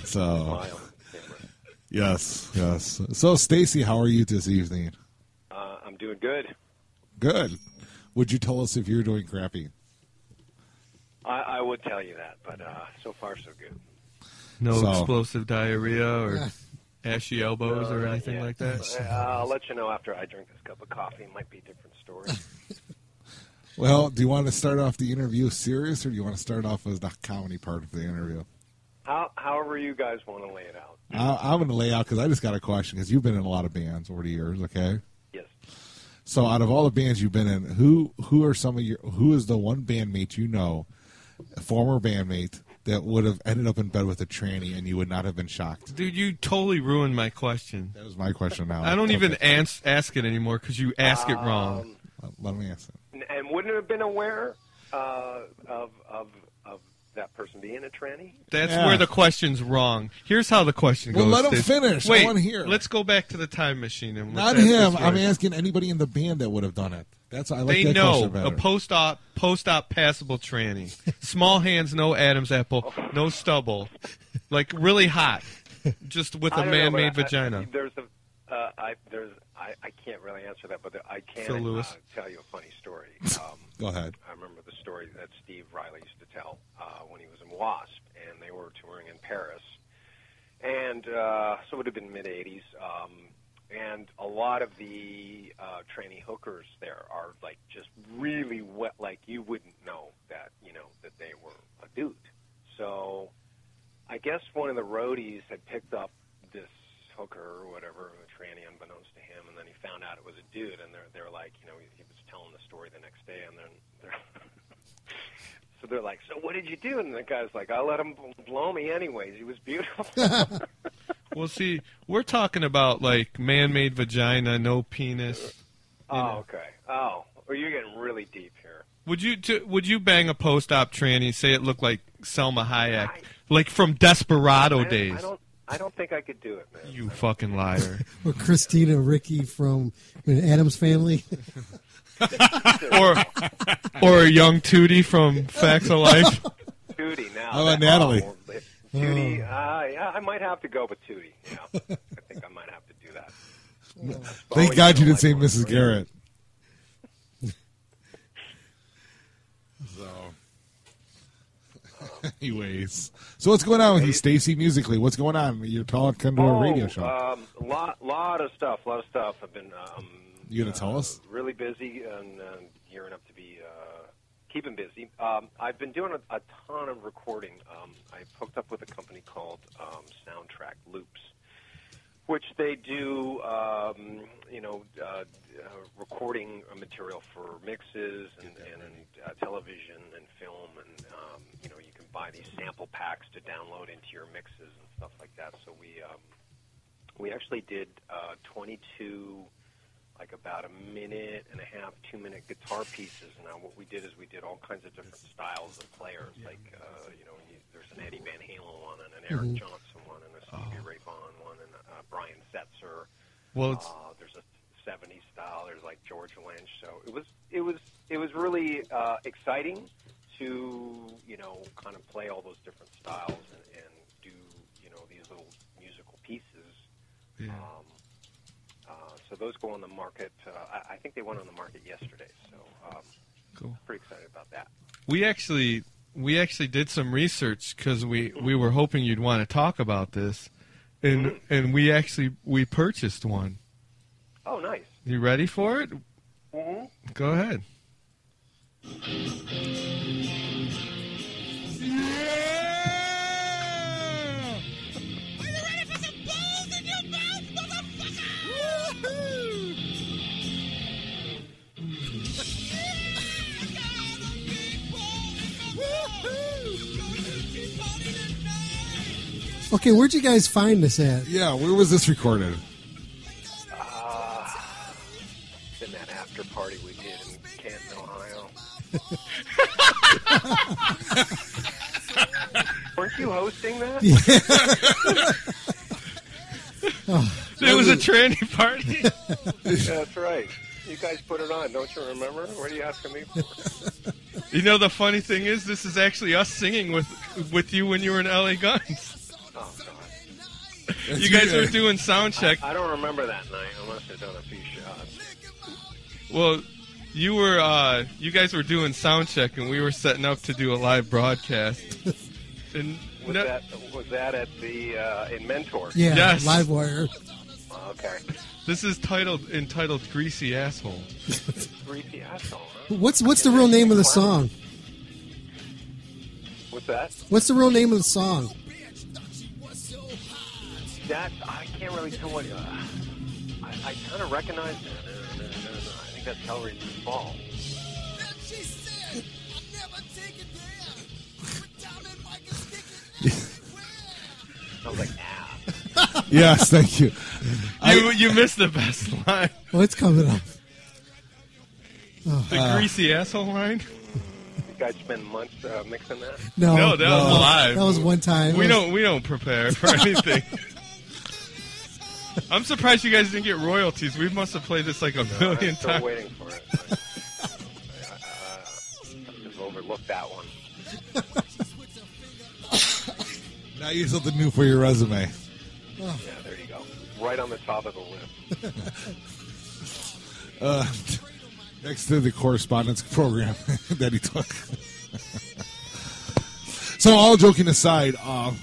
X: So, yes. So, Stacy, how are you this evening?
W: I'm doing good.
X: Good. Would you tell us if you're doing crappy?
W: I would tell you that, but so far so good.
J: No explosive diarrhea or ashy elbows or anything like that?
W: I'll let you know after I drink this cup of coffee. It might be a different story.
X: Well, do you want to start off the interview serious, or do you want to start off as the comedy part of the interview?
W: However you guys want to lay it out.
X: I'm going to lay out because I just got a question because you've been in a lot of bands over the years, okay?
W: Yes.
X: So out of all the bands you've been in, who is the one bandmate you know, a former bandmate, that would have ended up in bed with a tranny and you would not have been shocked?
J: Dude, you totally ruined my question.
X: That was my question now.
J: I don't even ask it anymore because you ask it wrong.
X: Let me ask it.
W: And wouldn't have been aware of that person being a tranny?
J: That's where the question's wrong. Here's how the question goes.
X: Well, let him finish.
J: Wait,
X: I want to hear.
J: Let's go back to the time machine. And
X: not him. I'm asking anybody in the band that would have done it. I like that question better.
J: A post-op passable tranny. Small hands, no Adam's apple, no stubble. Like really hot. Just with a man-made vagina.
W: I can't really answer that, but I can
J: Phil Lewis.
W: Tell you a funny story.
X: Go ahead.
W: I remember the story that Steve Riley used to tell when he was in Wasp, and they were touring in Paris. And so it would have been mid-'80s. And a lot of the tranny hookers there are like just really wet, like you wouldn't know that, that they were a dude. So I guess one of the roadies had picked up this hooker or whatever, a tranny unbeknownst to him, and then he found out it was a dude, and they were like, he was telling the story the next day, and then so they're like, so what did you do? And the guy's like, I let him blow me anyways. He was beautiful.
D: Well, see, we're talking about like man-made vagina, no penis.
W: Oh, okay. Oh, well, you're getting really deep here.
D: Would you bang a post-op tranny? Say it looked like Selma Hayek, like from Desperado days.
W: I don't think I could do it, man.
D: You fucking liar.
G: Or Christina Ricci from Addams Family.
D: or a young Tootie from Facts of Life.
W: Tootie now.
X: How about Natalie?
W: Tootie, yeah, I might have to go with Tootie. Yeah, I think I might have to do that.
X: Thank God you didn't say Mrs. Garrett. Anyways, so what's going on with you, Stacy, musically? What's going on? You're talking to a radio show.
W: Lot of stuff. I've been
X: you gonna tell us?
W: Really busy and gearing up to be keeping busy. I've been doing a ton of recording. I've hooked up with a company called Soundtrack Loops, which they do recording material for mixes and television and film, and you can buy these sample packs to download into your mixes and stuff like that. So we actually did 22 like about a minute and a half, 2-minute guitar pieces. Now what we did is we did all kinds of different styles of players, like there's an Eddie Van Halen one and an Eric Johnson one and a Stevie Ray Vaughan one and Brian Setzer.
D: Well,
W: there's a 70s style. There's like George Lynch. So it was really exciting to kind of play all those different styles and do these little musical pieces.
D: Yeah.
W: So those go on the market. I think they went on the market yesterday. So
D: cool.
W: Pretty excited about that.
D: We actually did some research because we were hoping you'd want to talk about this, and we purchased one.
W: Oh, nice.
D: You ready for it?
W: Mm-hmm.
D: Go ahead.
G: Okay, where'd you guys find this at?
X: Yeah, where was this recorded?
W: In that after party we did in Canton, Ohio. Weren't you hosting that?
D: It was a tranny party.
W: That's right. You guys put it on, don't you remember? What are you asking me for?
D: You know, the funny thing is, this is actually us singing with you when you were in LA Guns.
W: Oh, God.
D: You guys were doing sound check.
W: I don't remember that night. I must have done a few shots.
D: Well, you guys were doing sound check, and we were setting up to do a live broadcast. And
W: was that at the in Mentor?
G: Yeah,
D: yes.
G: Livewire.
W: Okay.
D: This is entitled Greasy Asshole.
W: Greasy Asshole, huh?
G: What's the real name of the song?
W: What's that?
G: What's the real name of the song?
W: I can't really tell what. I kind of recognize it. I think that's Hellraiser's Fall. I was like, ah.
X: Yes, thank you.
D: You missed the best line.
G: What's coming up?
D: The greasy asshole line.
W: You guys spend months mixing that?
D: No, that was live.
G: That was one time.
D: We don't prepare for anything. I'm surprised you guys didn't get royalties. We must have played this like a million
W: I'm still
D: times.
W: waiting for it. I just overlooked that one.
X: Now you have something new for your resume.
W: Yeah, there you go. Right on the top of the list.
X: Next to the correspondence program that he took. So, all joking aside,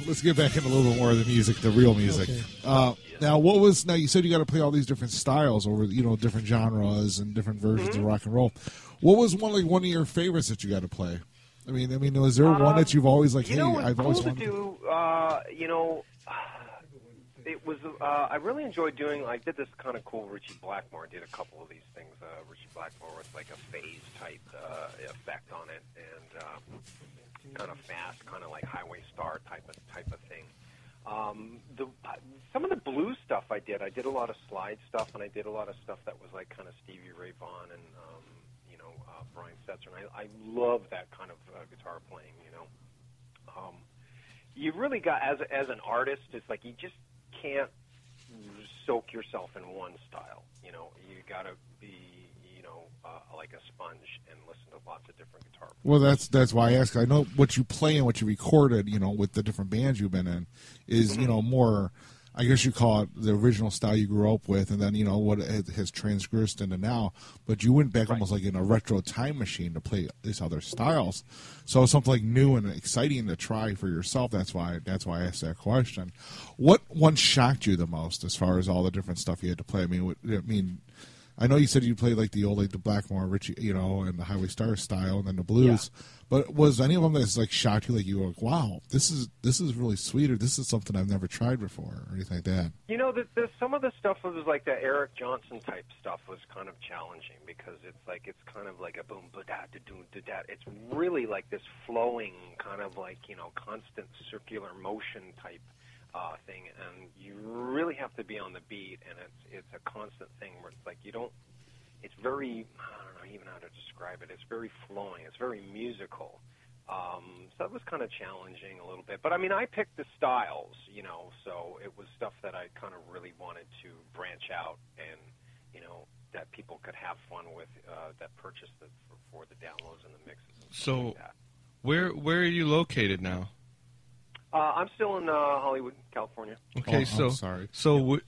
X: let's get back into a little bit more of the music, the real music.
G: Okay.
X: Now, you said you got to play all these different styles over, different genres and different versions of rock and roll. What was one of your favorites that you got to play? I mean, was there one that you've always I've always wanted to do?
W: It was. I really enjoyed doing. I did this kind of cool Richie Blackmore. Did a couple of these things. Richie Blackmore with like a phase type effect on it, and kind of fast, kind of like Highway Star type of thing. Some of the blues stuff I did a lot of slide stuff, and I did a lot of stuff that was like kind of Stevie Ray Vaughan and Brian Setzer. And I love that kind of guitar playing. You really got as an artist, it's like you just can't soak yourself in one style. You got to be like a sponge and listen to lots of different guitar players.
X: Well, that's why I ask. I know what you play and what you recorded, with the different bands you've been in, is more. I guess you call it the original style you grew up with, and then what it has transgressed into now. But you went back almost like in a retro time machine to play these other styles. So something like new and exciting to try for yourself. That's why I asked that question. What one shocked you the most as far as all the different stuff you had to play? I know you said you played like the old, like the Blackmore, Richie, and the Highway Star style, and then the blues. Yeah. But was any of them that's like shocked you? Like you were like, wow, this is really sweet, or this is something I've never tried before, or anything like that.
W: Some of the stuff was like the Eric Johnson type stuff was kind of challenging because it's kind of like a boom ba da da doom da da. It's really like this flowing kind of like constant circular motion type thing, and you really have to be on the beat, and it's a constant thing where it's like it's very, I don't know even how to describe it, it's very flowing, it's very musical, so that was kind of challenging a little bit, but I picked the styles, so it was stuff that I kind of really wanted to branch out and, that people could have fun with, that purchased it for the downloads and the mixes and stuff like that.
D: Where are you located now?
W: I'm still in Hollywood, California.
D: Okay,
X: I'm sorry.
D: So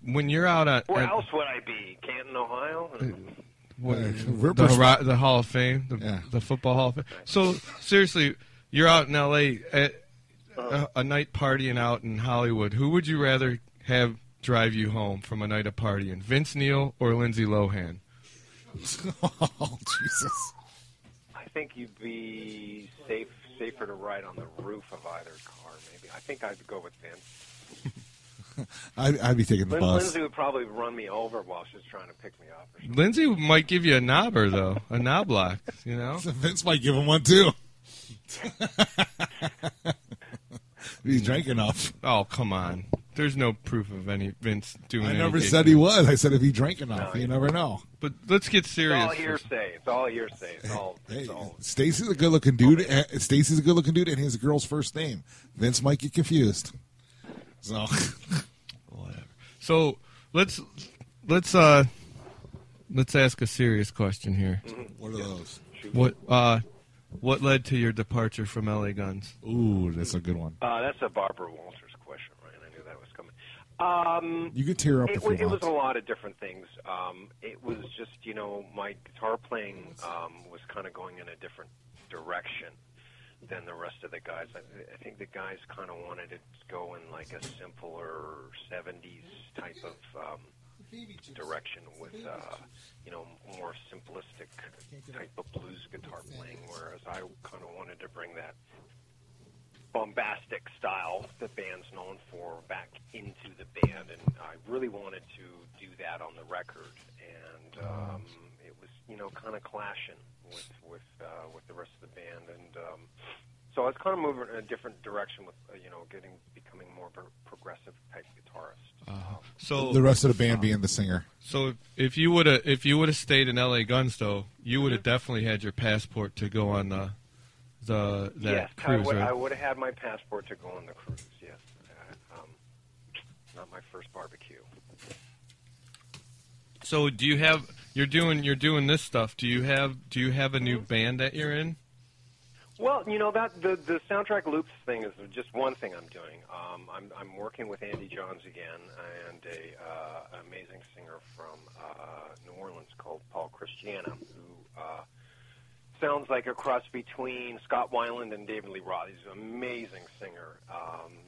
D: when you're out at
W: where else would I be? Canton, Ohio.
D: The Hall of Fame, the Football Hall of Fame. So seriously, you're out in L.A. at a night partying out in Hollywood. Who would you rather have drive you home from a night of partying, Vince Neil or Lindsay Lohan?
X: Oh, Jesus!
W: I think you'd be safer to ride on the roof of either car, maybe. I think I'd go with Vince.
X: I'd be taking the bus.
W: Lindsay would probably run me over while she's trying to pick me up. Or something.
D: Lindsay might give you a knobber, though. A knob lock,
X: Vince might give him one, too. He drank enough.
D: Oh, come on. There's no proof of any Vince doing anything.
X: I never said he was. I said if he drank enough. You never know.
D: But let's get serious.
W: It's all hearsay. It's all.
X: Stacy's a good-looking dude. Stacy's a good-looking dude, and his girl's first name. Vince might get confused. So,
D: whatever. So let's ask a serious question here.
W: Mm-hmm.
X: What are those?
W: What
D: led to your departure from LA Guns?
X: Ooh, that's a good one.
W: That's a Barbara Walters question, right? I knew that was coming.
X: You could tear up if you want.
W: It was a lot of different things. It was just, my guitar playing was kind of going in a different direction than the rest of the guys. I think the guys kind of wanted to go in like a simpler 70s type of direction with, more simplistic type of blues guitar playing, whereas I kind of wanted to bring that bombastic style that band's known for back into the band, and I really wanted to do that on the record, and it was kind of clashing with the rest of the band, and so I was kind of moving in a different direction with becoming more progressive type guitarist.
D: So
X: the rest of the band being the singer.
D: So if you would have stayed in LA Guns, though, you would have definitely had your passport to go on that cruise, right?
W: I would have had my passport to go on the cruise. Yes, not my first barbecue.
D: So do you have? You're doing this stuff. Do you have a new band that you're in?
W: Well, that the soundtrack loops thing is just one thing I'm doing. I'm working with Andy Johns again and an amazing singer from New Orleans called Paul Christiana, who sounds like a cross between Scott Weiland and David Lee Roth. He's an amazing singer,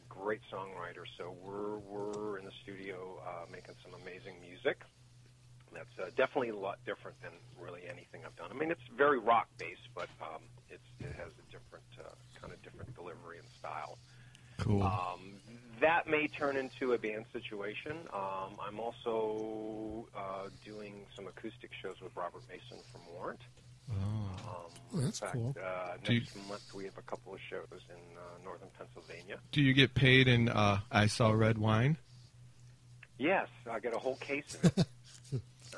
W: great songwriter. So we're in the studio making some amazing music. That's definitely a lot different than really anything I've done. I mean, it's very rock-based, but it has a different kind of different delivery and style.
D: Cool.
W: That may turn into a band situation. I'm also doing some acoustic shows with Robert Mason from Warrant.
B: That's
W: in fact,
B: cool.
W: Next month we have a couple of shows in northern Pennsylvania.
D: Do you get paid in I Saw Red Wine?
W: Yes, I get a whole case of it.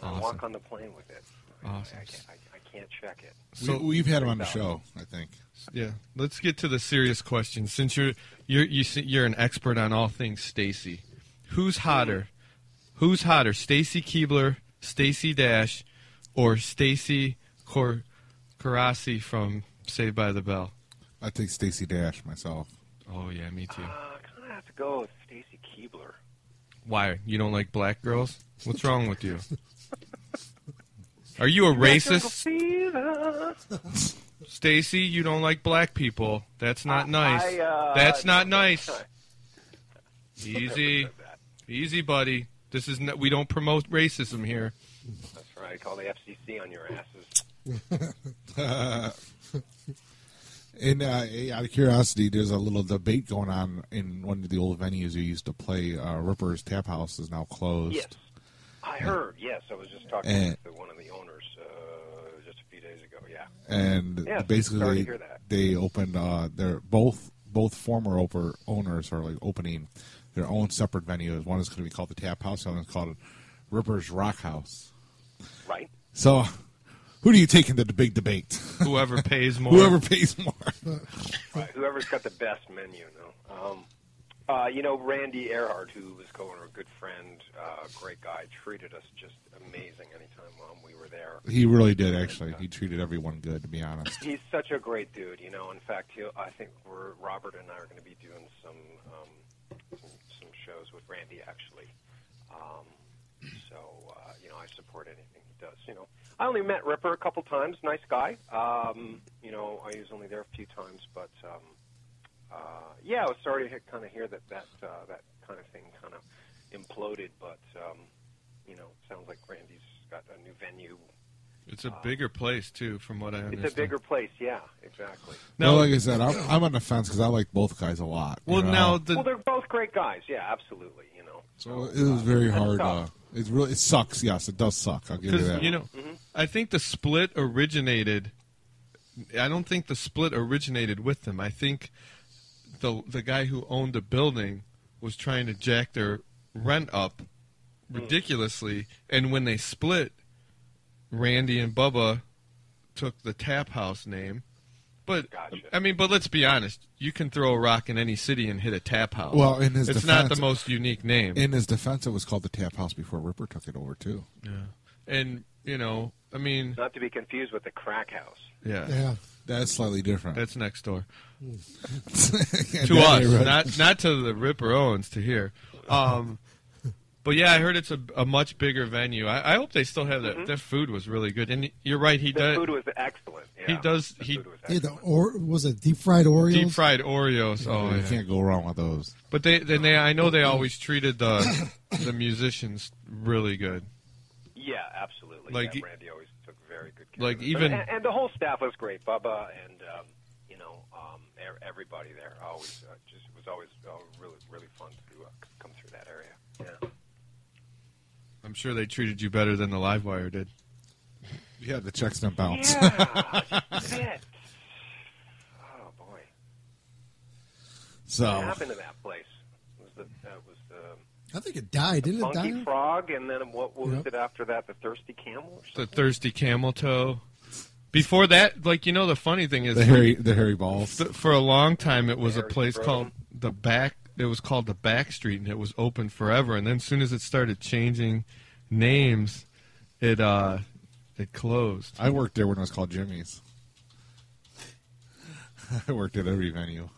W: I
D: Awesome.
W: walk on the plane with it.
D: Awesome.
W: I can't check it.
D: So
X: We've had him on the show, I think.
D: Yeah. Let's get to the serious question. Since you're an expert on all things Stacy, who's hotter? Who's hotter, Stacy Keebler, Stacy Dash, or Stacy Carassi from Saved by the Bell?
X: I take Stacy Dash myself.
D: Oh yeah, me too.
W: I kind of have to go with Stacy Keebler.
D: Why? You don't like black girls? What's wrong with you? Are you a racist? Stacy, you don't like black people. That's not nice. That's not nice. Easy. Easy, buddy. This is we don't promote racism here.
W: That's right. Call the FCC on your asses.
X: And out of curiosity, there's a little debate going on in one of the old venues you used to play. Ripper's Tap House is now closed.
W: Yes, I heard. Yes, I was just talking with one of the owners just a few days ago. Yeah.
X: And
W: yes,
X: basically,
W: sorry to hear that.
X: they opened. They're both former owners are like opening their own separate venues. One is going to be called the Tap House. The other is called Ripper's Rock House.
W: Right.
X: So, who do you take in the big debate?
D: Whoever pays more.
X: Whoever pays more.
W: Right. Whoever's got the best menu. Randy Earhart, who was co-owner, a good friend, great guy, treated us just amazing anytime we were there.
X: He really did, actually. He treated everyone good, to be honest.
W: He's such a great dude. In fact, I think Robert and I are going to be doing some shows with Randy, actually. I support anything he does. I only met Ripper a couple times. Nice guy. I was only there a few times, but I was sorry to kind of hear that kind of thing kind of imploded. But sounds like Randy's got a new venue.
D: It's a bigger place too, from what I understand.
W: It's a bigger place, yeah, exactly.
X: Well, like I said, I'm on the fence because I like both guys a lot.
D: Well,
W: they're both great guys. Yeah, absolutely.
X: So it was very hard. It sucks. Yes, it does suck. I'll give you that.
D: I think the split originated. I don't think the split originated with them. I think the guy who owned the building was trying to jack their rent up ridiculously, and when they split, Randy and Bubba took the Tap House name. But
W: gotcha.
D: But let's be honest. You can throw a rock in any city and hit a tap house.
X: Well, in his
D: it's
X: defense,
D: not the most unique name.
X: In his defense, it was called the Tap House before Ripper took it over too.
D: Yeah, and
W: not to be confused with the Crack House.
X: Yeah, that's slightly different.
D: That's next door to us, not to the Ripper Owens to here. But yeah, I heard it's a much bigger venue. I hope they still have that. Their food was really good, and you're right.
W: The food was excellent. Yeah.
D: He does.
B: Was it deep fried Oreos?
D: Deep fried Oreos.
X: Oh, you can't go wrong with those.
D: But I know they always treated the musicians really good.
W: Yeah, absolutely.
D: Like,
W: Randy always took very good care of
D: even
W: and the whole staff was great. Bubba and everybody there always it was always really really fun to come through that area. Yeah.
D: I'm sure they treated you better than the Livewire did.
X: Yeah, the checks don't bounce.
W: Yeah, shit. Oh boy.
X: So
W: what happened to that place?
B: I think it died. Didn't it die?
W: Funky Frog, and then what was it after that? The Thirsty Camel? Or
D: the Thirsty Camel Toe. Before that, the funny thing is
X: the hairy balls.
D: For a long time, it was a place called the Back. It was called the Back Street, and it was open forever. And then, as soon as it started changing names, it closed.
X: I worked there when it was called Jimmy's. I worked at every venue.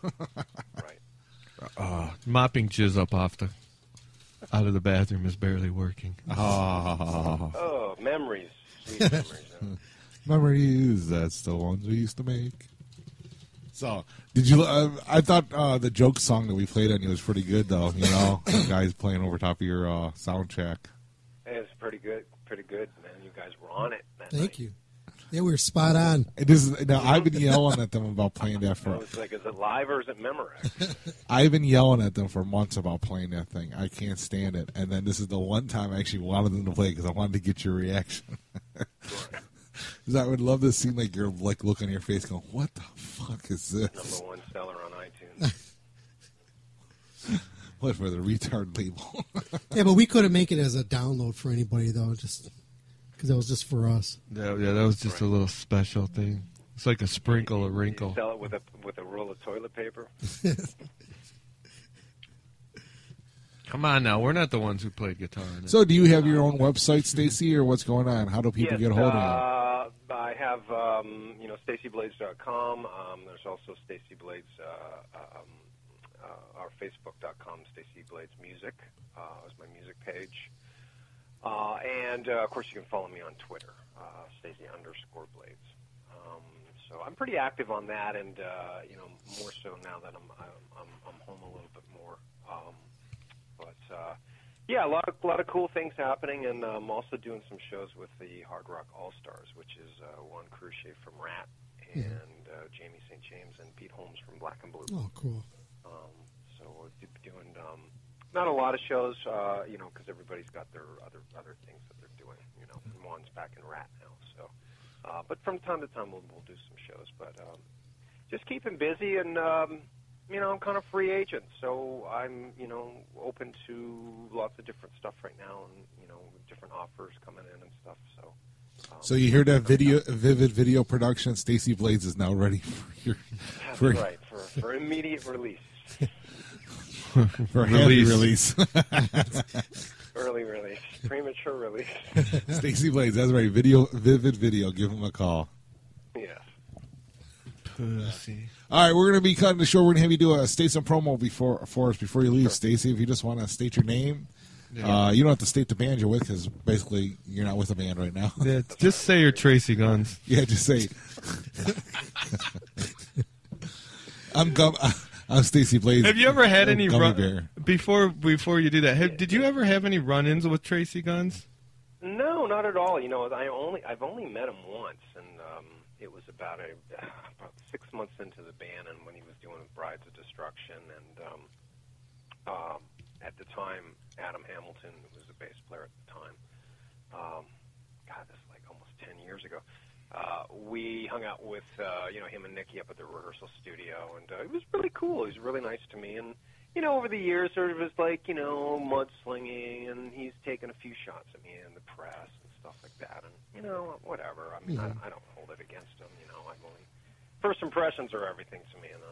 W: Right.
D: Mopping jizz up out of the bathroom is barely working.
W: Oh, memories. Sweet memories.
X: Memories, that's the ones we used to make. So, did you? I thought the joke song that we played on you was pretty good, though. The guys playing over top of your sound check.
W: It was pretty good, man. You guys were on it.
B: Thank you. Yeah, we were spot on.
X: I've been yelling at them about playing that for.
W: I was like, is it live or is it Memorex?
X: I've been yelling at them for months about playing that thing. I can't stand it. And then this is the one time I actually wanted them to play because I wanted to get your reaction. I would love to see like your look on your face, going, "What the fuck is this?"
W: #1 seller on iTunes.
X: What for the retard label?
G: Yeah, but we couldn't make it as a download for anybody though, just because that was just for us.
D: Yeah, that was just a little special thing. It's like a sprinkle, a wrinkle.
W: Sell it with a roll of toilet paper.
D: Come on now, we're not the ones who played guitar.
X: So, do you have your own website, Stacy, or what's going on? How do people get a hold of you?
W: I have, StacyBlades.com. There's also Stacy Blades, our Facebook.com, Stacy Blades Music is my music page. And, of course, you can follow me on Twitter, Stacy_Blades. So I'm pretty active on that, and, more so now that I'm home a little bit more. Yeah, a lot of cool things happening, and I'm also doing some shows with the Hard Rock All-Stars, which is Juan Cruce from Rat and Jamie St. James and Pete Holmes from Black and Blue.
G: Oh, cool.
W: So we're doing not a lot of shows, because everybody's got their other things that they're doing. And Juan's back in Rat now, so. But from time to time we'll do some shows, but just keep him busy and. I'm kind of free agent, so I'm, open to lots of different stuff right now, and different offers coming in and stuff. So.
X: So you hear that vivid video production? Stacy Blades is now ready for your.
W: That's right, for immediate release.
X: For release.
W: Early release, premature release.
X: Stacy Blades, that's right. Vivid video. Give him a call.
W: Yes.
D: Pussy.
X: All right, we're going to be cutting the show. We're going to have you do state some promo for us before you leave, Stacy. If you just want to state your name, you don't have to state the band you're with because basically you're not with a band right now.
D: Yeah, just say you're Tracy Guns.
X: Yeah, just say. I'm Stacy Blades.
D: Have you ever had any before you do that? Did you ever have any run-ins with Tracy Guns?
W: No, not at all. I've only met him once, and it was about 6 months into the band, and when he was doing Brides of Destruction, and at the time, Adam Hamilton was the bass player at the time. This is like almost 10 years ago. We hung out with him and Nikki up at the rehearsal studio, and it was really cool. He was really nice to me, and over the years, there was like mudslinging, and he's taken a few shots at me in the press and stuff like that, and whatever. I mean, I don't hold it against him. I've only first impressions are everything to me, and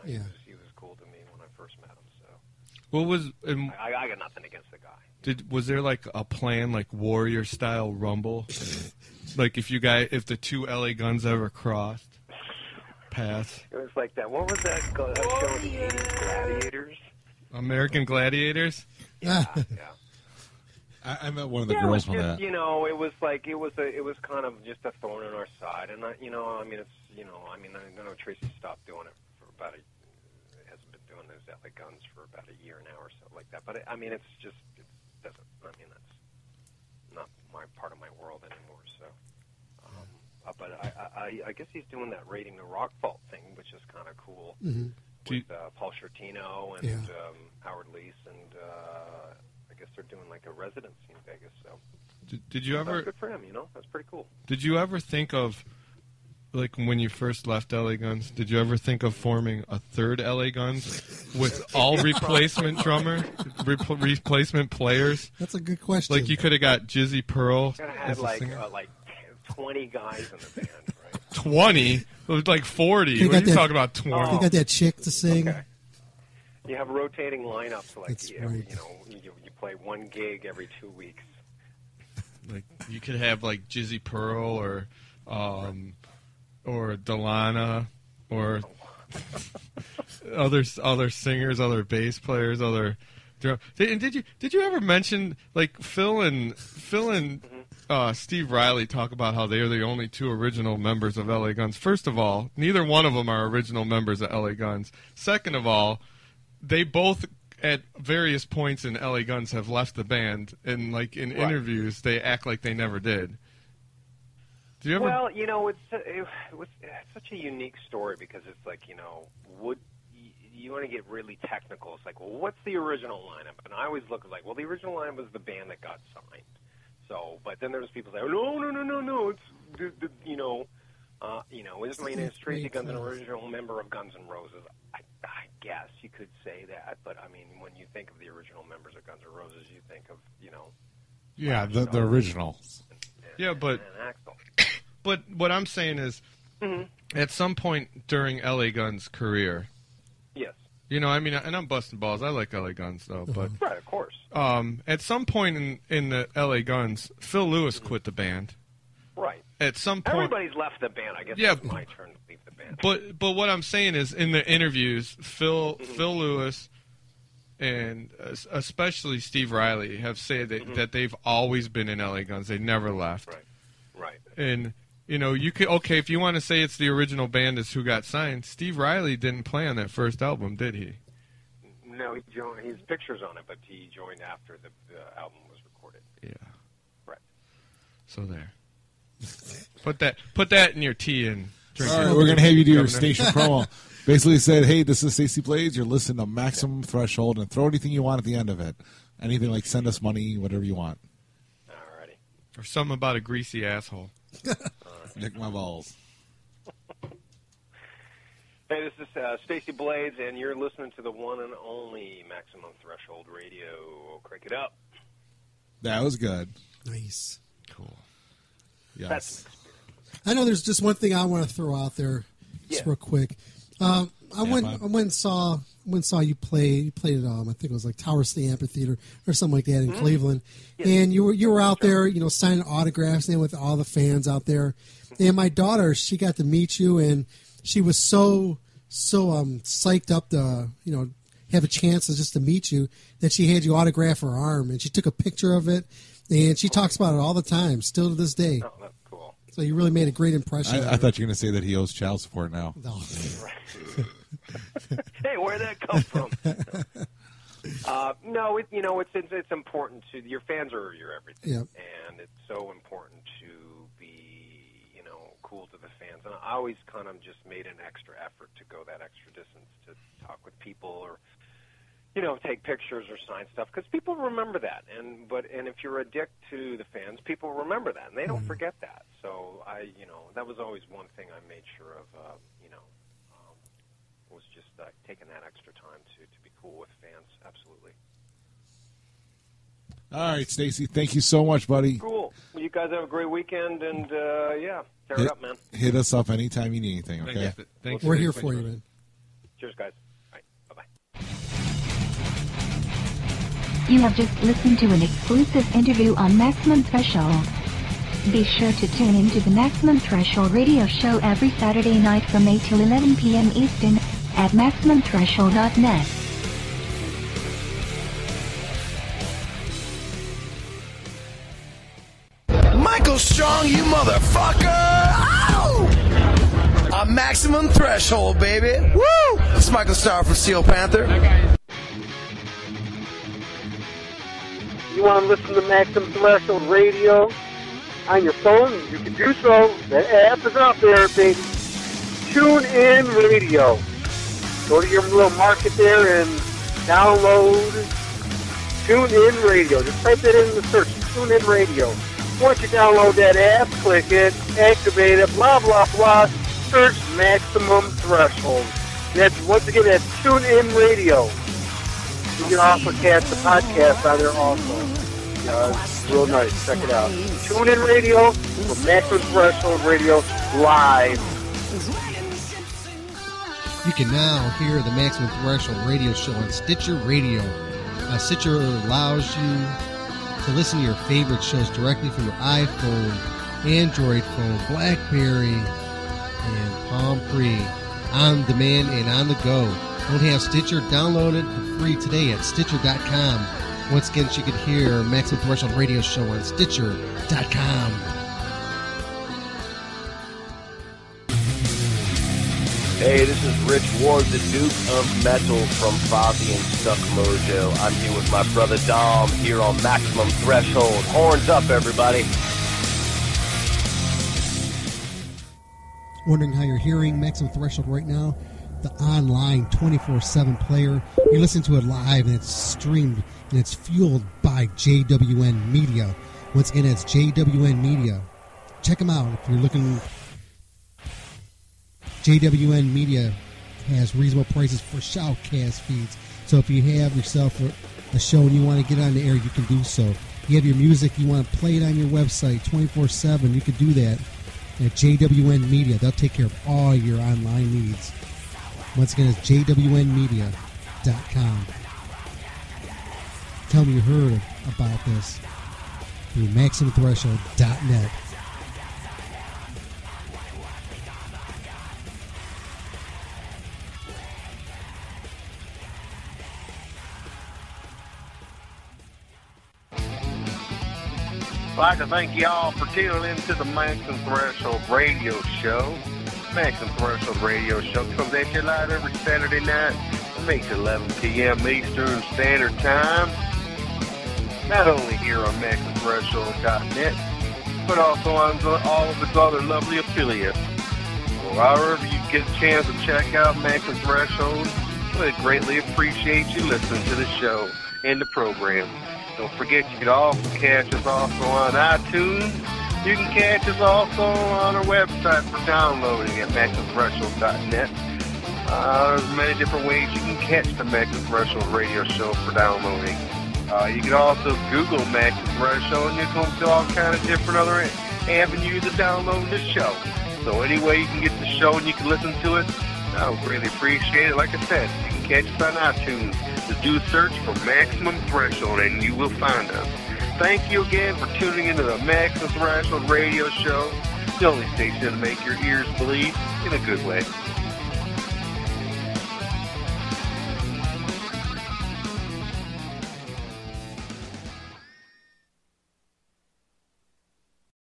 W: he was cool to me when I first met him. So,
D: what was?
W: I got nothing against the guy.
D: Was there like a plan, like Warrior style Rumble, like if the two LA Guns ever crossed? Pass.
W: It was like that. What was that show? Gladiators.
D: American Gladiators.
W: Yeah.
X: I met one of the girls from that.
W: It was like it was kind of just a thorn in our side, and I know Tracy stopped doing it for about hasn't been doing those LA Guns for about a year now or so like that. But it's just that's not my part of my world anymore. So, but I guess he's doing that Raiding the Rock Vault thing, which is kind of cool.
G: Mm-hmm.
W: With Paul Shortino and Howard Leese, and I guess they're doing like a residency in Vegas. So,
D: did you ever?
W: That's good for him, That's pretty cool.
D: Did you ever think of, like when you first left LA Guns? Did you ever think of forming a third LA Guns with all replacement drummer, replacement players?
G: That's a good question.
D: Like you could have got Jizzy Pearl.
W: Could have had like 20 guys in the band.
D: 20? It was like 40. What are you talking about, 20?
G: You got that chick to sing.
W: Okay. You have rotating lineups. Like,
G: right.
W: you play one gig every 2 weeks.
D: Like, you could have, like, Jizzy Pearl or Delana or other singers, other bass players, other... And did you ever mention, like, Phil and Steve Riley talk about how they are the only two original members of LA Guns? First of all, neither one of them are original members of LA Guns. Second of all, they both at various points in LA Guns have left the band, and like in interviews they act like they never did. Do you ever?
W: Well, it's such a unique story because it's like you want to get really technical. It's like, well, what's the original lineup? And I always look like, well, the original lineup was the band that got signed. So, but then there's people say, oh, no, it's Is Tracy Guns an original member of Guns N' Roses? I guess you could say that, but I mean, when you think of the original members of Guns N' Roses, you think of
X: Yeah, the original.
D: Yeah, but what I'm saying is, at some point during LA Guns' career,
W: yes,
D: and I'm busting balls. I like LA Guns though, but
W: right, of course.
D: At some point in the LA Guns, Phil Lewis quit the band.
W: Right.
D: At some point,
W: everybody's left the band. I guess it's my turn to leave the band.
D: But what I'm saying is, in the interviews, Phil Lewis and especially Steve Riley have said that they've always been in LA Guns. They never left.
W: Right.
D: And you could if you want to say it's the original band is who got signed. Steve Riley didn't play on that first album, did he?
W: No, he joined. His picture's on it, but he joined after the album was recorded.
D: Yeah.
W: Right.
D: So there. Put that in your tea and drink.
X: All right, we're gonna have you do your station promo. Basically said, hey, this is Stacy Blades. You're listening to Maximum Threshold, and throw anything you want at the end of it. Anything like send us money, whatever you want.
W: Alrighty.
D: Or something about a greasy asshole.
X: Nick my balls.
W: Hey, this is Stacy Blades, and you're listening to the one and only Maximum Threshold Radio. Crank it up.
X: That was good.
G: Nice.
X: Cool. Yes.
G: I know there's just one thing I want to throw out there, just real quick. I went and saw you play. You played at I think it was like Tower City Amphitheater or something like that in Cleveland, and you were out there, signing autographs and with all the fans out there. And my daughter, she got to meet you, and she was so psyched up to have a chance to meet you that she had you autograph her arm, and she took a picture of it, and she talks about it all the time, still to this day.
W: Oh, that's cool.
G: So you really made a great impression.
X: I thought you were going to say that he owes child support now.
G: No.
W: Hey, where'd that come from? No, it's important to your fans are your everything, and it's so important to be cool to the fans. And I always kind of just made an extra effort to go that extra distance to talk with people or take pictures or sign stuff because people remember that. And if you're a dick to the fans, people remember that and they don't forget that. So that was always one thing I made sure of. Was just taking that extra time to be cool with fans. Absolutely.
X: All right, Stacy. Thank you so much, buddy.
W: Cool. Well, you guys have a great weekend, and tear it up, man.
X: Hit us up anytime you need anything. Okay.
G: Thanks. We're here for you, man.
W: Cheers, guys. All right. Bye-bye.
N: You have just listened to an exclusive interview on Maximum Threshold. Be sure to tune in to the Maximum Threshold radio show every Saturday night from 8 till 11 p.m. Eastern at MaximumThreshold.net.
E: Michael Strong, you motherfucker! Ow! I'm Maximum Threshold, baby. Woo! It's Michael Starr from Steel Panther.
U: You want to listen to Maximum Threshold Radio on your phone? You can do so. The app is out there, baby. Tune In Radio. Go to your little market there and download Tune In Radio. Just type it in the search, Tune In Radio. Once you download that app, click it, activate it, blah, blah, blah, search Maximum Threshold. Once again, that's Tune In Radio. You can also catch the podcast on there also. It's real nice. Check it out. Tune In Radio for Maximum Threshold Radio live.
K: You can now hear the Maximum Threshold radio show on Stitcher Radio. Stitcher allows you to listen to your favorite shows directly from your iPhone, Android phone, BlackBerry, and Palm Pre, on demand and on the go. Don't have Stitcher? Download it for free today at Stitcher.com. Once again, you can hear Maximum Threshold radio show on Stitcher.com.
F: Hey, this is Rich Ward, the Duke of Metal from Fozzy and Stuck Mojo. I'm here with my brother Dom here on Maximum Threshold. Horns up, everybody.
G: Wondering how you're hearing Maximum Threshold right now? The online 24/7 player. You listen to it live and it's streamed and it's fueled by JWN Media. Once again, it's JWN Media. Check them out if you're looking
K: JWN Media has reasonable prices for shoutcast feeds. So if you have yourself a show and you want to get on the air, you can do so. If you have your music, you want to play it on your website 24/7, you can do that at JWN Media. They'll take care of all your online needs. Once again, it's jwnmedia.com. Tell me you heard about this through MaximumThreshold.net.
W: I'd like to thank y'all for tuning in to the Maximum Threshold Radio Show. Maximum Threshold Radio Show comes at you live every Saturday night. It makes 11 p.m. Eastern Standard Time. Not only here on MaximumThreshold.net, but also on all of its other lovely affiliates. So however you get a chance to check out Maximum Threshold, we'd greatly appreciate you listening to the show and the program. Don't forget you can also catch us also on iTunes. You can catch us also on our website for downloading at MaximumThreshold.net. There's many different ways you can catch the Maximum Threshold Radio Show for downloading. You can also Google Maximum Threshold and you can come to all kind of different other avenues of downloading the show. So any way you can get the show and you can listen to it, I would really appreciate it. Like I said, you can catch us on iTunes. Just do a search for Maximum Threshold and you will find us. Thank you again for tuning into the Maximum Threshold Radio Show, the only station to make your ears bleed in a good way.